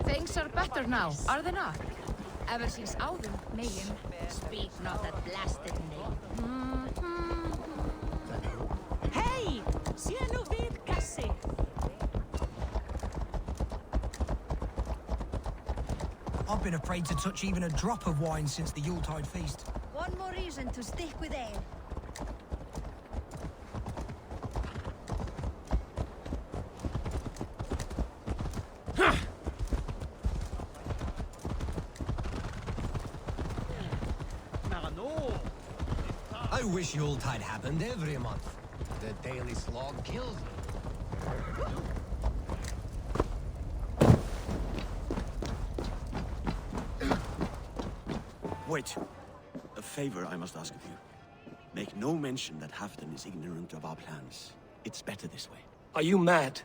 Things are better now, are they not? Ever since Áður megin. Speak not that blasted name. Hey! Sé nú við, kassi! I've been afraid to touch even a drop of wine since the Yuletide feast. One more reason to stick with ale. I wish Yuletide happened every month. The daily slog kills me. Wait. A favor I must ask of you. Make no mention that Halfdan is ignorant of our plans. It's better this way. Are you mad?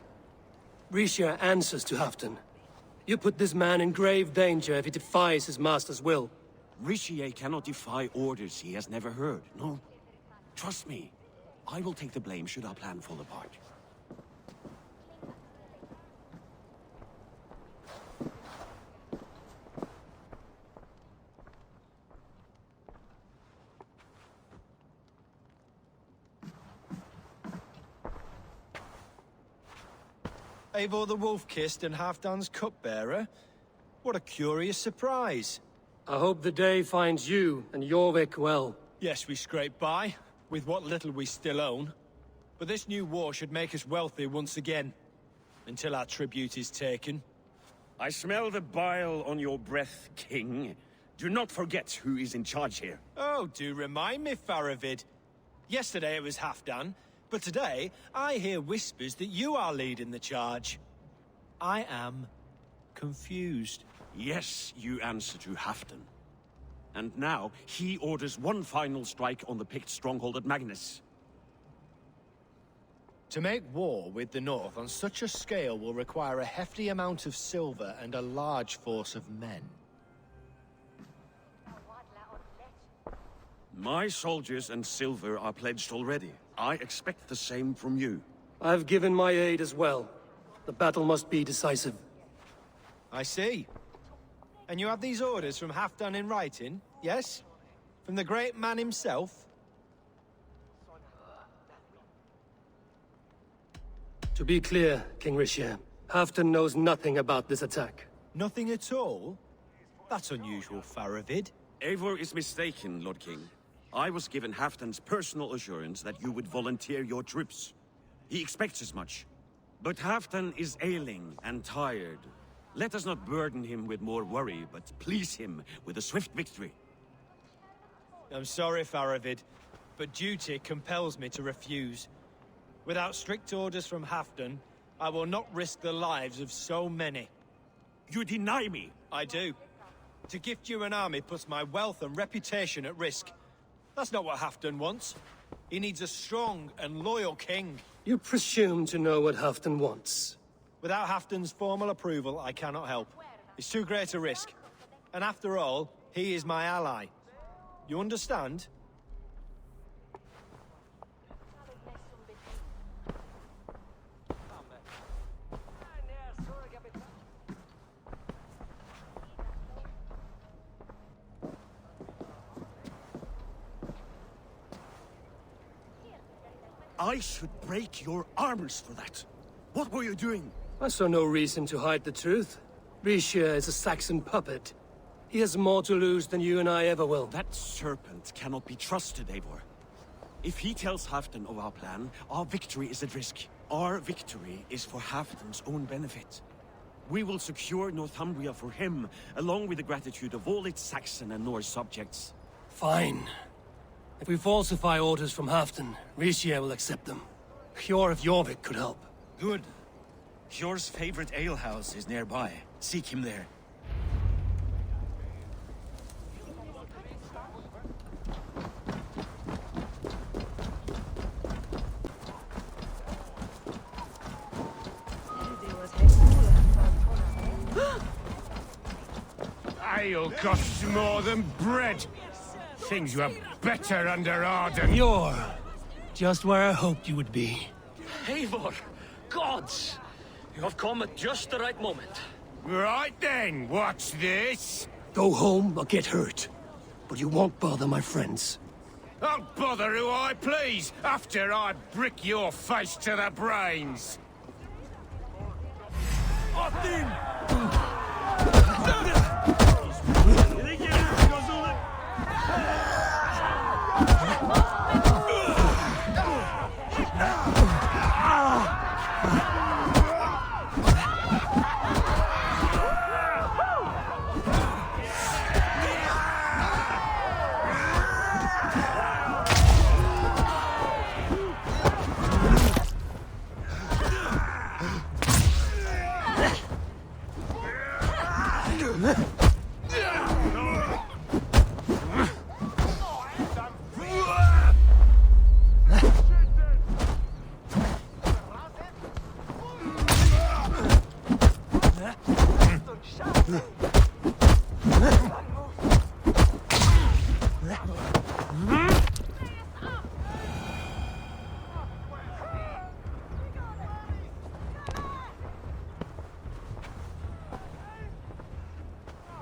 Ricier answers to Halfdan. You put this man in grave danger if he defies his master's will. Ricier cannot defy orders he has never heard, no? Trust me. I will take the blame should our plan fall apart. Eivor the Wolf-Kissed and Halfdan's cupbearer? What a curious surprise. I hope the day finds you and Jorvik well. Yes, we scrape by, with what little we still own. But this new war should make us wealthy once again. Until our tribute is taken. I smell the bile on your breath, King. Do not forget who is in charge here. Oh, do remind me, Faravid. Yesterday it was Halfdan, but today I hear whispers that you are leading the charge. I am confused. Yes, you answer to Halfdan. And now, he orders one final strike on the Pict stronghold at Magnus. To make war with the North on such a scale will require a hefty amount of silver and a large force of men. My soldiers and silver are pledged already. I expect the same from you. I've given my aid as well. The battle must be decisive. I see. And you have these orders from Halfdan in writing, yes? From the great man himself? To be clear, King Rishir, Halfdan knows nothing about this attack. Nothing at all? That's unusual, Faravid. Eivor is mistaken, Lord King. I was given Halfdan's personal assurance that you would volunteer your troops. He expects as much. But Halfdan is ailing and tired. Let us not burden him with more worry, but please him with a swift victory. I'm sorry, Faravid, but duty compels me to refuse. Without strict orders from Halfdan, I will not risk the lives of so many. You deny me? I do. To gift you an army puts my wealth and reputation at risk. That's not what Halfdan wants. He needs a strong and loyal king. You presume to know what Halfdan wants. Without Halfdan's formal approval, I cannot help. It's too great a risk. And after all, he is my ally. You understand? I should break your armors for that. What were you doing? I saw no reason to hide the truth. Rishir is a Saxon puppet. He has more to lose than you and I ever will. That serpent cannot be trusted, Eivor. If he tells Halfdan of our plan, our victory is at risk. Our victory is for Halfdan's own benefit. We will secure Northumbria for him, along with the gratitude of all its Saxon and Norse subjects. Fine. If we falsify orders from Halfdan, Rishir will accept them. Hjor of Jorvik could help. Good. Hjor's favorite alehouse is nearby. Seek him there. Ale costs more than bread. Things were better under Arden. You're just where I hoped you would be. Eivor! Gods! You have come at just the right moment. Right then, what's this? Go home or get hurt. But you won't bother my friends. I'll bother who I please, after I brick your face to the brains.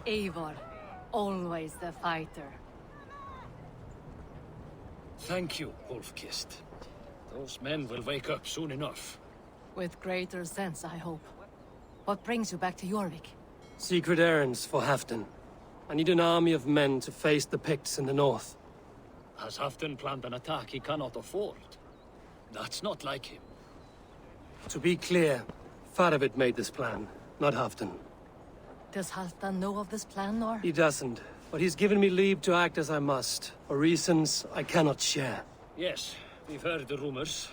Eivor, always the fighter. Thank you, Wolf-Kissed. Those men will wake up soon enough. With greater sense, I hope. What brings you back to Jorvik? Secret errands for Halfdan. I need an army of men to face the Picts in the north. Has Halfdan planned an attack he cannot afford? That's not like him. To be clear, Faravid made this plan, not Halfdan. Does Halfdan know of this plan, or? He doesn't, but he's given me leave to act as I must, for reasons I cannot share. Yes, we've heard the rumors,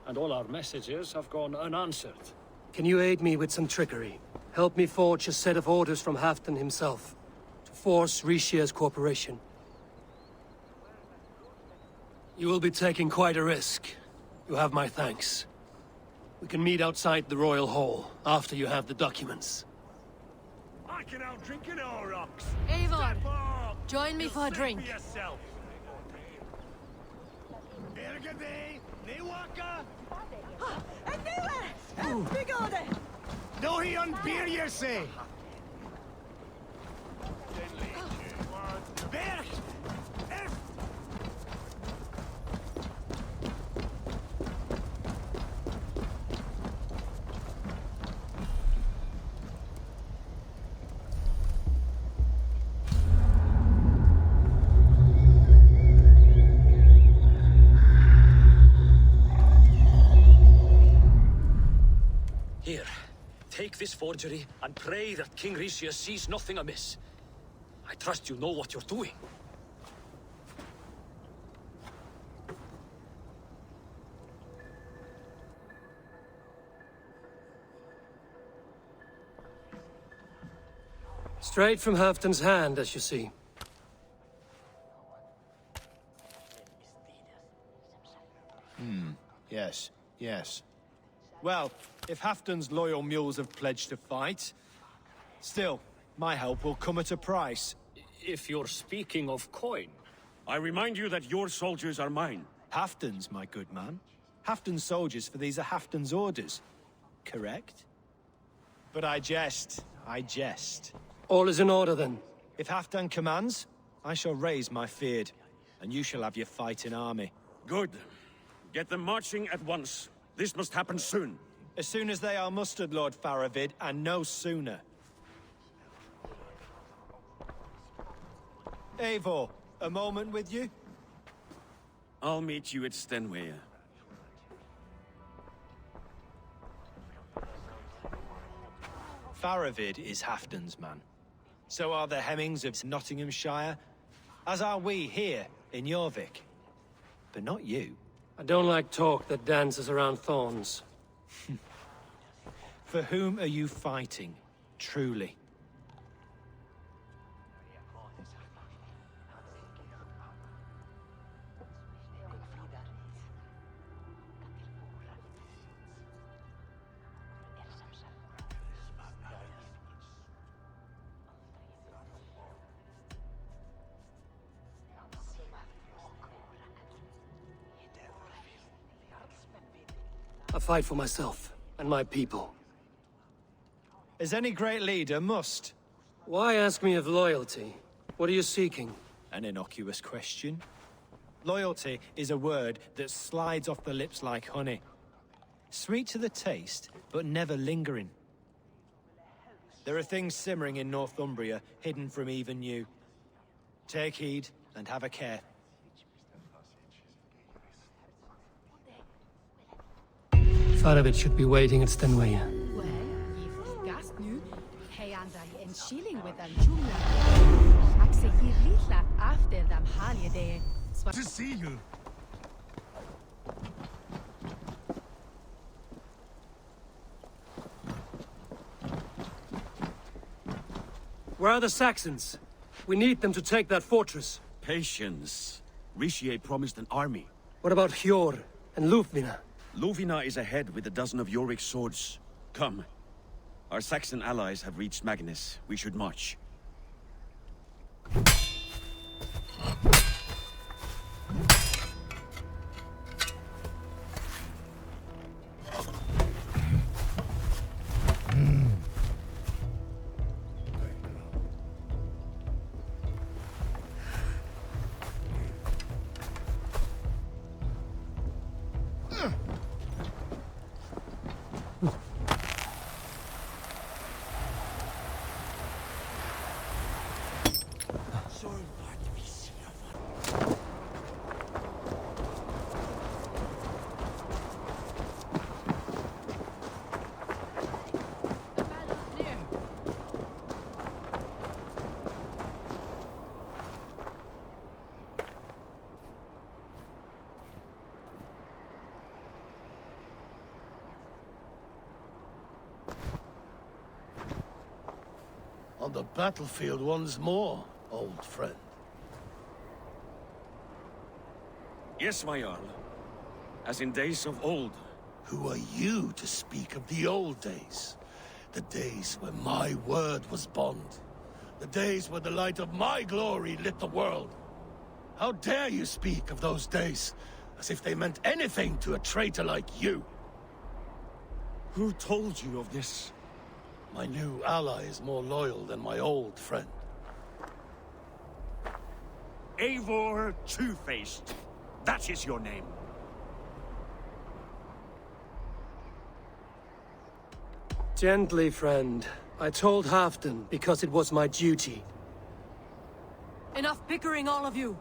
and all our messages have gone unanswered. Can you aid me with some trickery? Help me forge a set of orders from Halfdan himself, to force Rishia's cooperation. You will be taking quite a risk. You have my thanks. We can meet outside the Royal Hall, after you have the documents. I can out drinking all rocks. Eivor, join me for a drink. No, he on beer, you say? Here, take this forgery and pray that King Rishia sees nothing amiss. I trust you know what you're doing. Straight from Halfdan's hand, as you see. Yes, yes. Well, if Halfdan's loyal mules have pledged to fight, still, my help will come at a price. If you're speaking of coin. I remind you that your soldiers are mine. Halfdan's, my good man. Halfdan's soldiers, for these are Halfdan's orders. Correct? But I jest. I jest. All is in order, then. If Halfdan commands, I shall raise my feared, and you shall have your fighting army. Good. Get them marching at once. This must happen soon. As soon as they are mustered, Lord Faravid, and no sooner. Eivor, a moment with you? I'll meet you at Stenway. Faravid is Halfdan's man. So are the Hemmings of Nottinghamshire, as are we here in Jorvik. But not you. I don't like talk that dances around thorns. For whom are you fighting, truly? I fight for myself and my people. As any great leader must. Why ask me of loyalty? What are you seeking? An innocuous question. Loyalty is a word that slides off the lips like honey. Sweet to the taste, but never lingering. There are things simmering in Northumbria, hidden from even you. Take heed, and have a care. Faravid should be waiting at Stenway. Well, you've gassed nu. Hey, and I en shilling with them jumla. Ak se hier litla after them holiday. To see you. Where are the Saxons? We need them to take that fortress. Patience. Rishie promised an army. What about Hjor and Lufvina? Lufvina is ahead with a dozen of Jorvik's swords. Come. Our Saxon allies have reached Magnus. We should march. On the battlefield once more. old friend. Yes, my Jarl. As in days of old. Who are you to speak of the old days? The days where my word was bond. The days where the light of my glory lit the world. How dare you speak of those days, as if they meant anything to a traitor like you? Who told you of this? My new ally is more loyal than my old friend. Eivor Two-Faced. That is your name. Gently, friend. I told Halfdan because it was my duty. Enough bickering, all of you!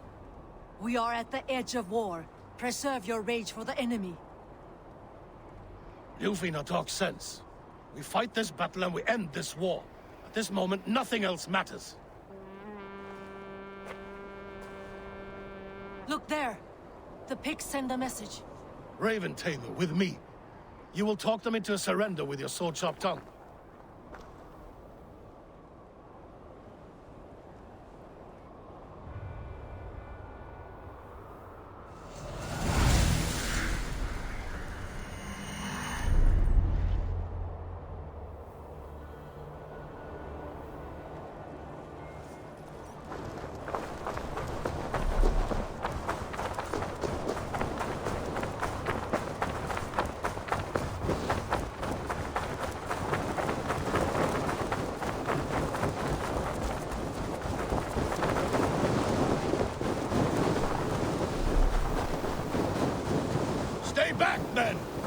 We are at the edge of war. Preserve your rage for the enemy. Ljufina talks sense. We fight this battle and we end this war. At this moment, nothing else matters. Look there! The pigs send a message. Raven Tamer, with me. You will talk them into a surrender with your sword-sharp tongue.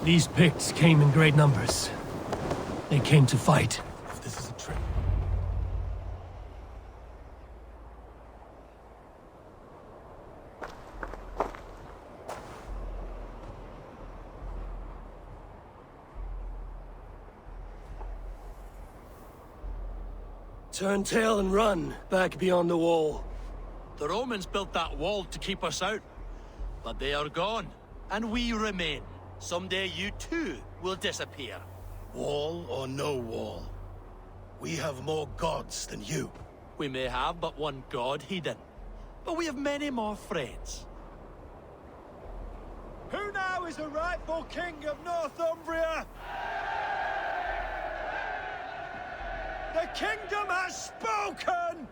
These Picts came in great numbers. They came to fight. If this is a trick. Turn tail and run, back beyond the wall. The Romans built that wall to keep us out. But they are gone, and we remain. Someday you too will disappear. Wall or no wall, we have more gods than you. We may have but one god hidden, but we have many more friends. Who now is the rightful king of Northumbria? The kingdom has spoken!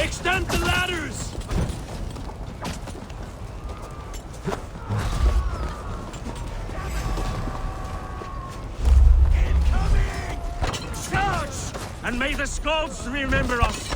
Extend the ladders! Incoming! Charge! And may the Skalds remember us!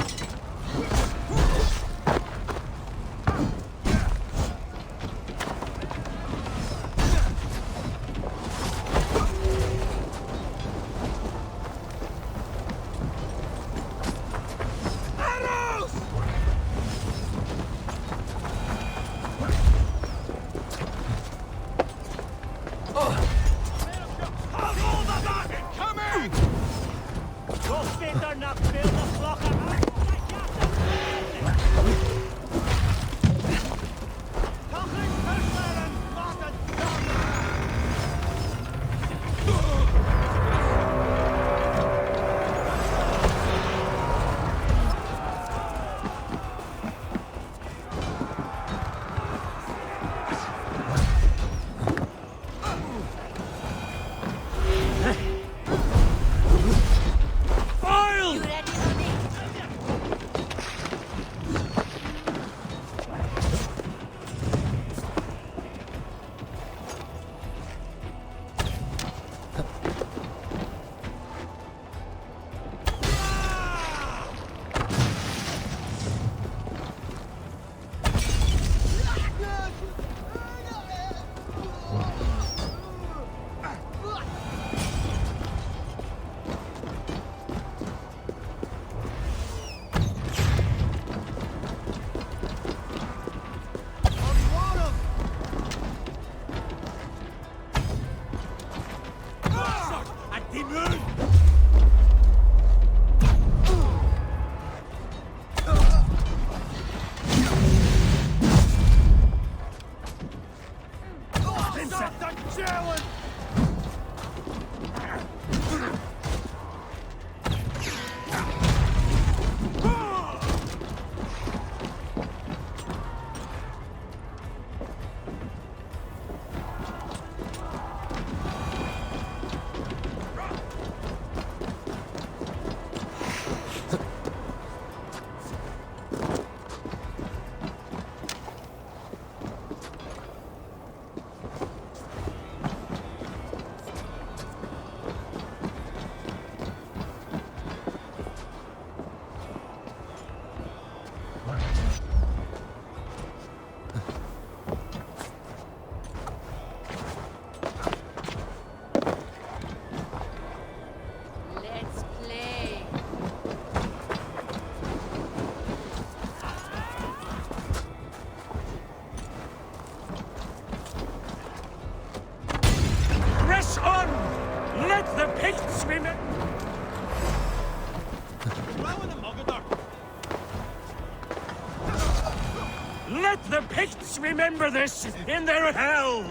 Let the Picts remember this in their hell!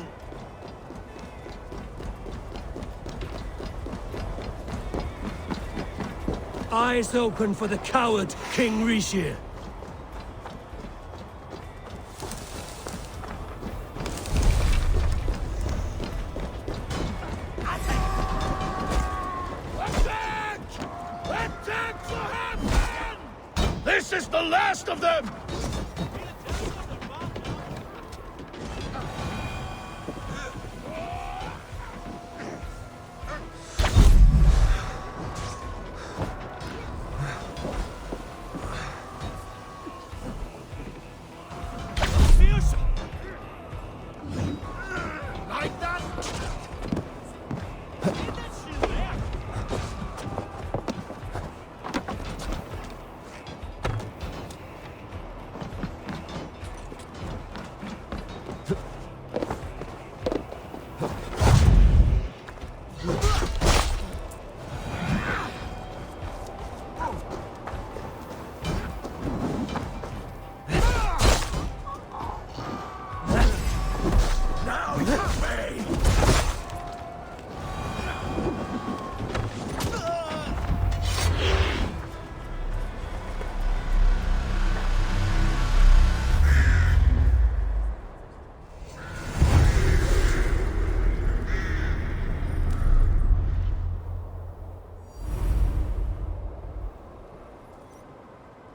Eyes open for the coward, King Rishir. This is the last of them! Like that?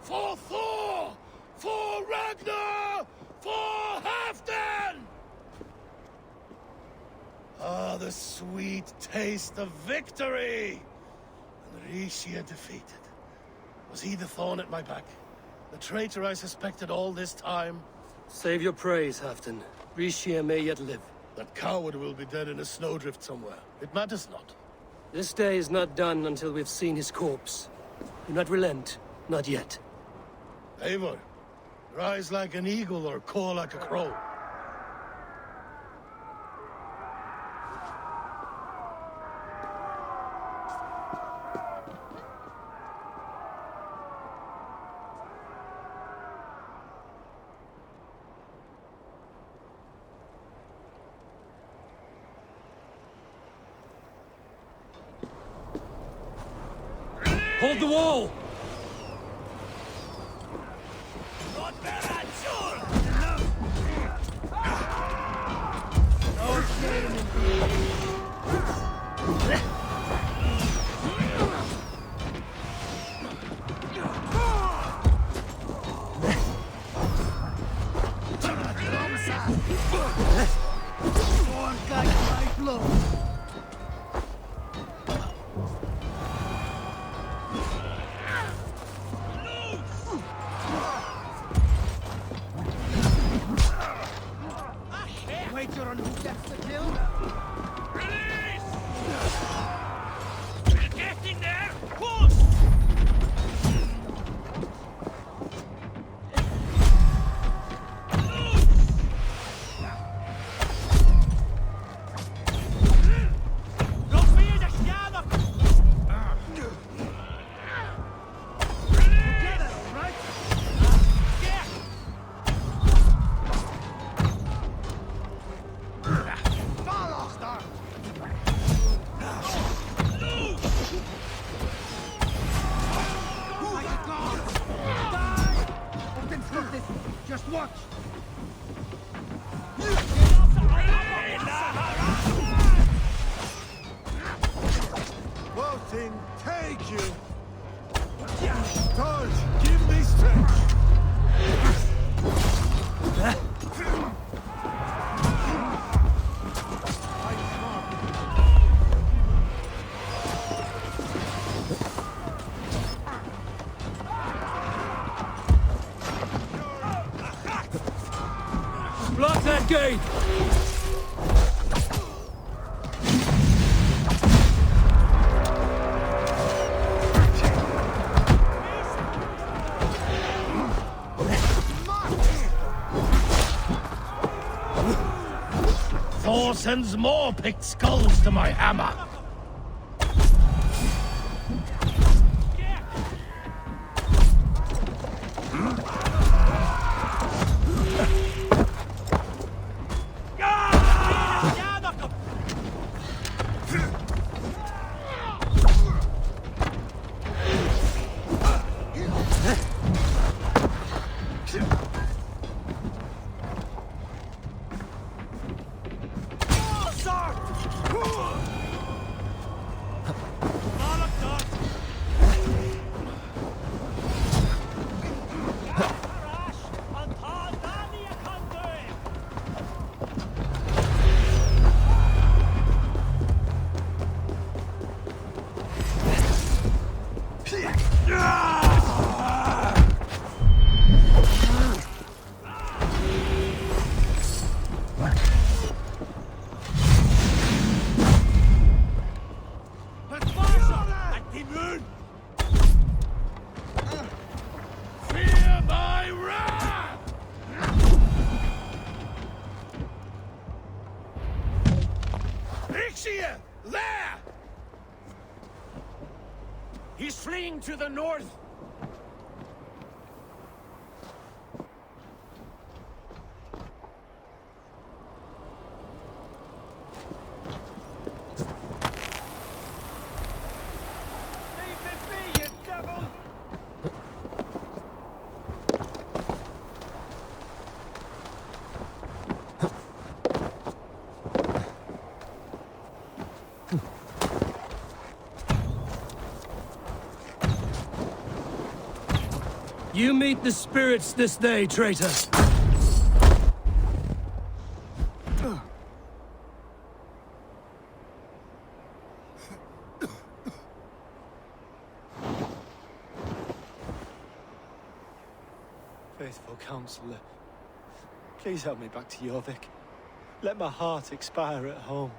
For Thor! For Ragnar! For Halfdan! Ah, the sweet taste of victory! And Rishir defeated. Was he the thorn at my back? The traitor I suspected all this time? Save your praise, Halfdan. Rishir may yet live. That coward will be dead in a snowdrift somewhere. It matters not. This day is not done until we've seen his corpse. Do not relent. Not yet. Eivor, rise like an eagle or caw like a crow. Hold the wall! Waiter on who gets the kill? Release! We're getting there! Push! Just watch! Voting, take you! Dodge, give me strength! Block that gate! Thor sends more picked skulls to my hammer! king to the north! You meet the spirits this day, traitor. Faithful counselor, please help me back to Eurvic. Let my heart expire at home.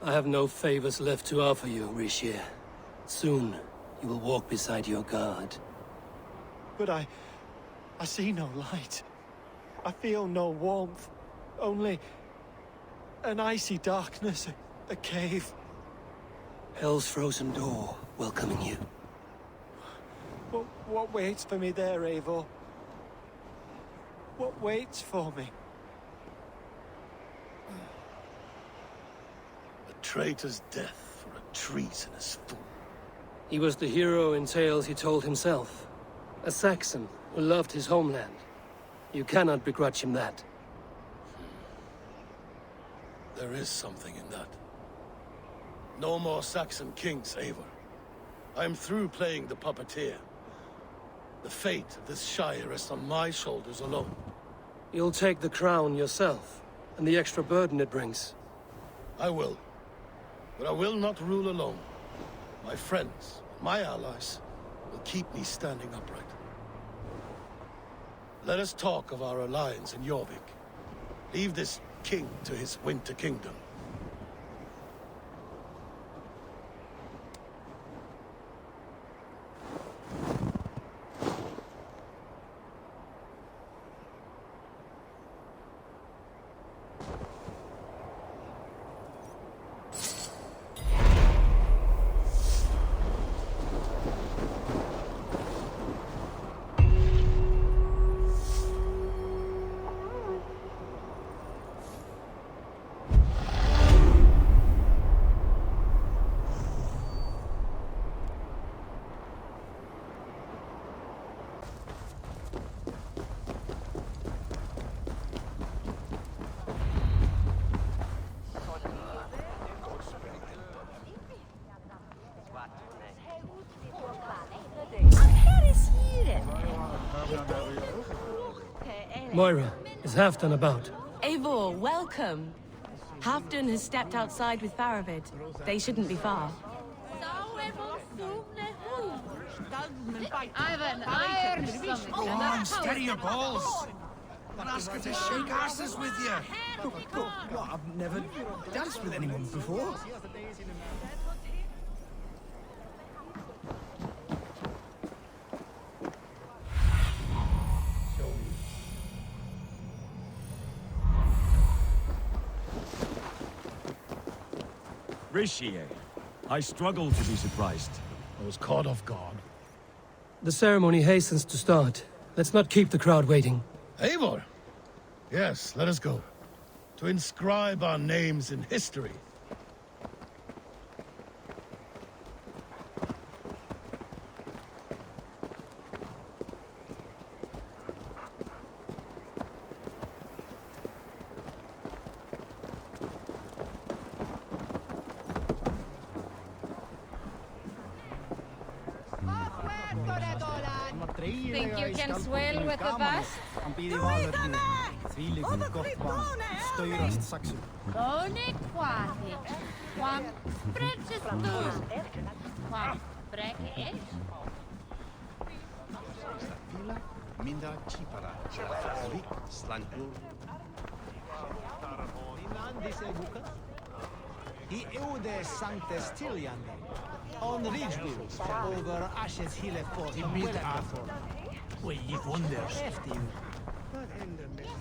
I have no favors left to offer you, Rishir. Soon, you will walk beside your guard. But I see no light. I feel no warmth. Only an icy darkness, a cave. Hell's frozen door welcoming you. What waits for me there, Eivor? What waits for me? A traitor's death for a treasonous fool. He was the hero in tales he told himself. A Saxon who loved his homeland. You cannot begrudge him that. There is something in that. No more Saxon kings, Eivor. I am through playing the puppeteer. The fate of this Shire rests on my shoulders alone. You'll take the crown yourself, and the extra burden it brings. I will. But I will not rule alone. My friends, my allies, will keep me standing upright. Let us talk of our alliance in Eurvic. Leave this king to his winter kingdom. Moira, is Halfdan about? Eivor, welcome. Halfdan has stepped outside with Faravid. They shouldn't be far. Go on, steady your balls. Don't ask her to shake asses with you. What? I've never danced with anyone before. Rishir, I struggle to be surprised. I was caught off guard. The ceremony hastens to start. Let's not keep the crowd waiting. Eivor! Yes, let us go. To inscribe our names in history. Think you can swell with the best? Kone quasi. Quam precious do. Quam breke Minda chipara. Slanku. He eude sanctes tiliande. On Ridgewood, over Ashes Hille Fort. He beat Arthur. Wait, you wonders.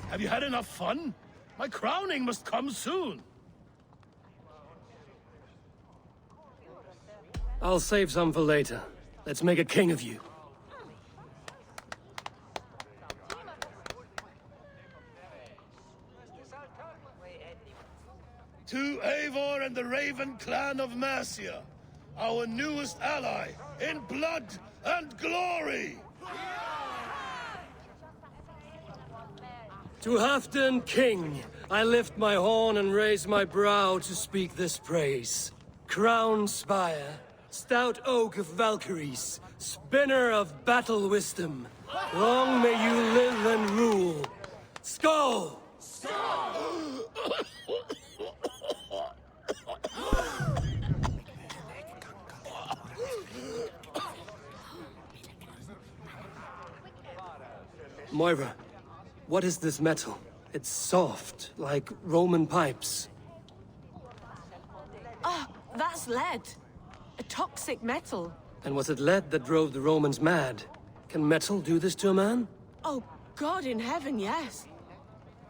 Have you had enough fun? My crowning must come soon. I'll save some for later. Let's make a king of you. To Eivor and the Raven clan of Mercia, our newest ally, in blood and glory! To Halfdan King, I lift my horn and raise my brow to speak this praise. Crown spire, stout oak of Valkyries, spinner of battle wisdom, long may you live and rule. Skull! Moira, what is this metal? It's soft, like Roman pipes. Ah, that's lead. A toxic metal. And was it lead that drove the Romans mad? Can metal do this to a man? Oh, God in heaven, yes.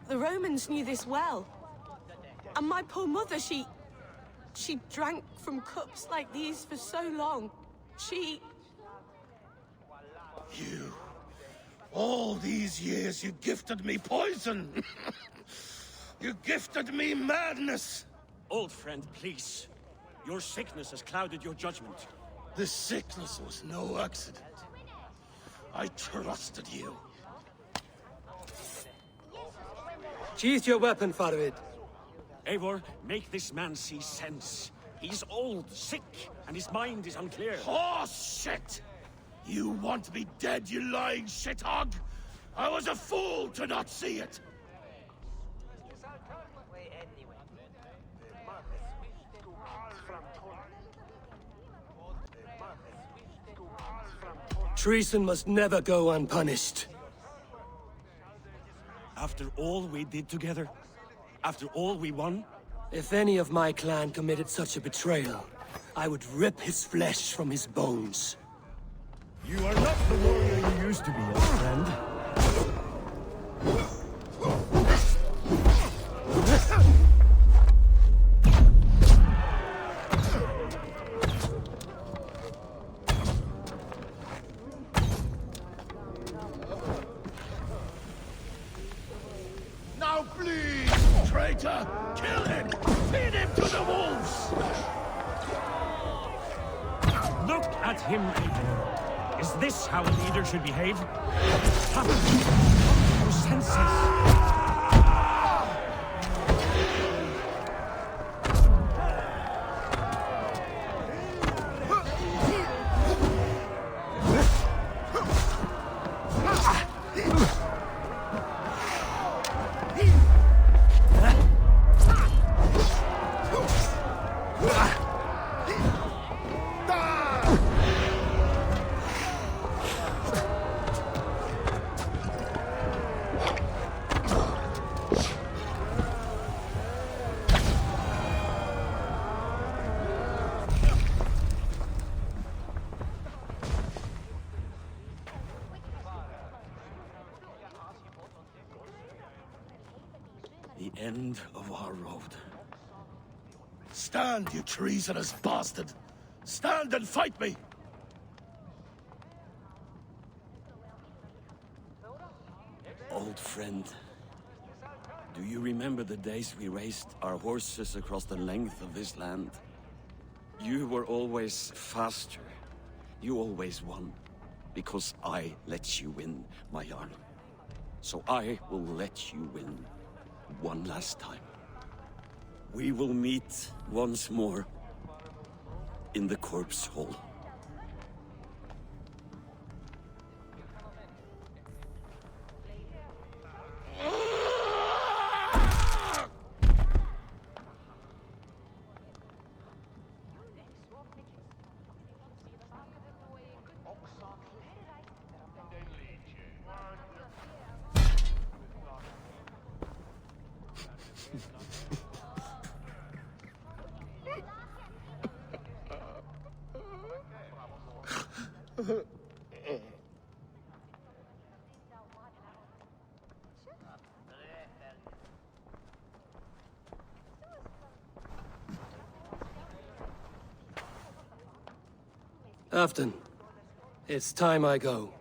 The Romans knew this well. And my poor mother, she drank from cups like these for so long. You... All these years you gifted me poison! You gifted me madness! Old friend, please. Your sickness has clouded your judgment. This sickness was no accident. I trusted you. Sheath your weapon, Farvid. Eivor, make this man see sense. He's old, sick, and his mind is unclear. Horse shit! You want me dead, you lying shithog? I was a fool to not see it! Treason must never go unpunished. After all we did together? After all we won? If any of my clan committed such a betrayal, I would rip his flesh from his bones. You are not the warrior you used to be, old friend. Now please, traitor! Kill him! Feed him to the wolves! Look at him, Eivor. Is this how a leader should behave? Come to your senses. The end of our road. Stand, you treasonous bastard! Stand and fight me! Old friend, do you remember the days we raced our horses across the length of this land? You were always faster. You always won. Because I let you win, my Jarl. So I will let you win. One last time. We will meet once more in the corpse hall. Afton, it's time I go.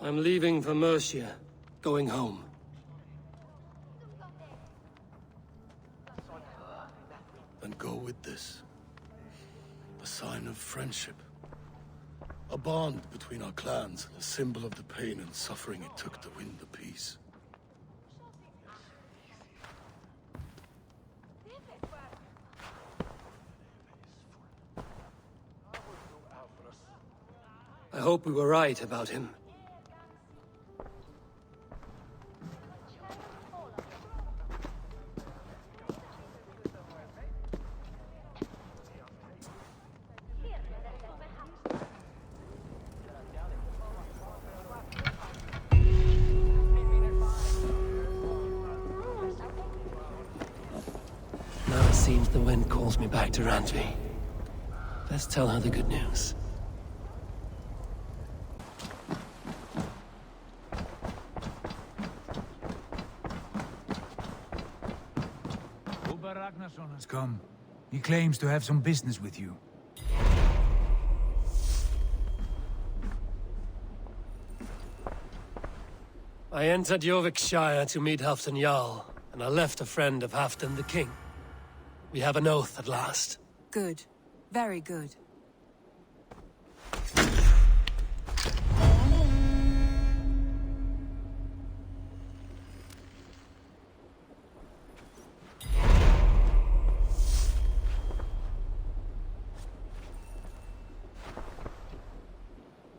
I'm leaving for Mercia, going home. Then go with this. A sign of friendship. A bond between our clans, a symbol of the pain and suffering it took to win the peace. I hope we were right about him. Now it seems the wind calls me back to Randvi. Let's tell her the good news. Has come. He claims to have some business with you. I entered Eurviscire to meet Halfdan Jarl, and I left a friend of Halfdan the King. We have an oath at last. Good. Very good.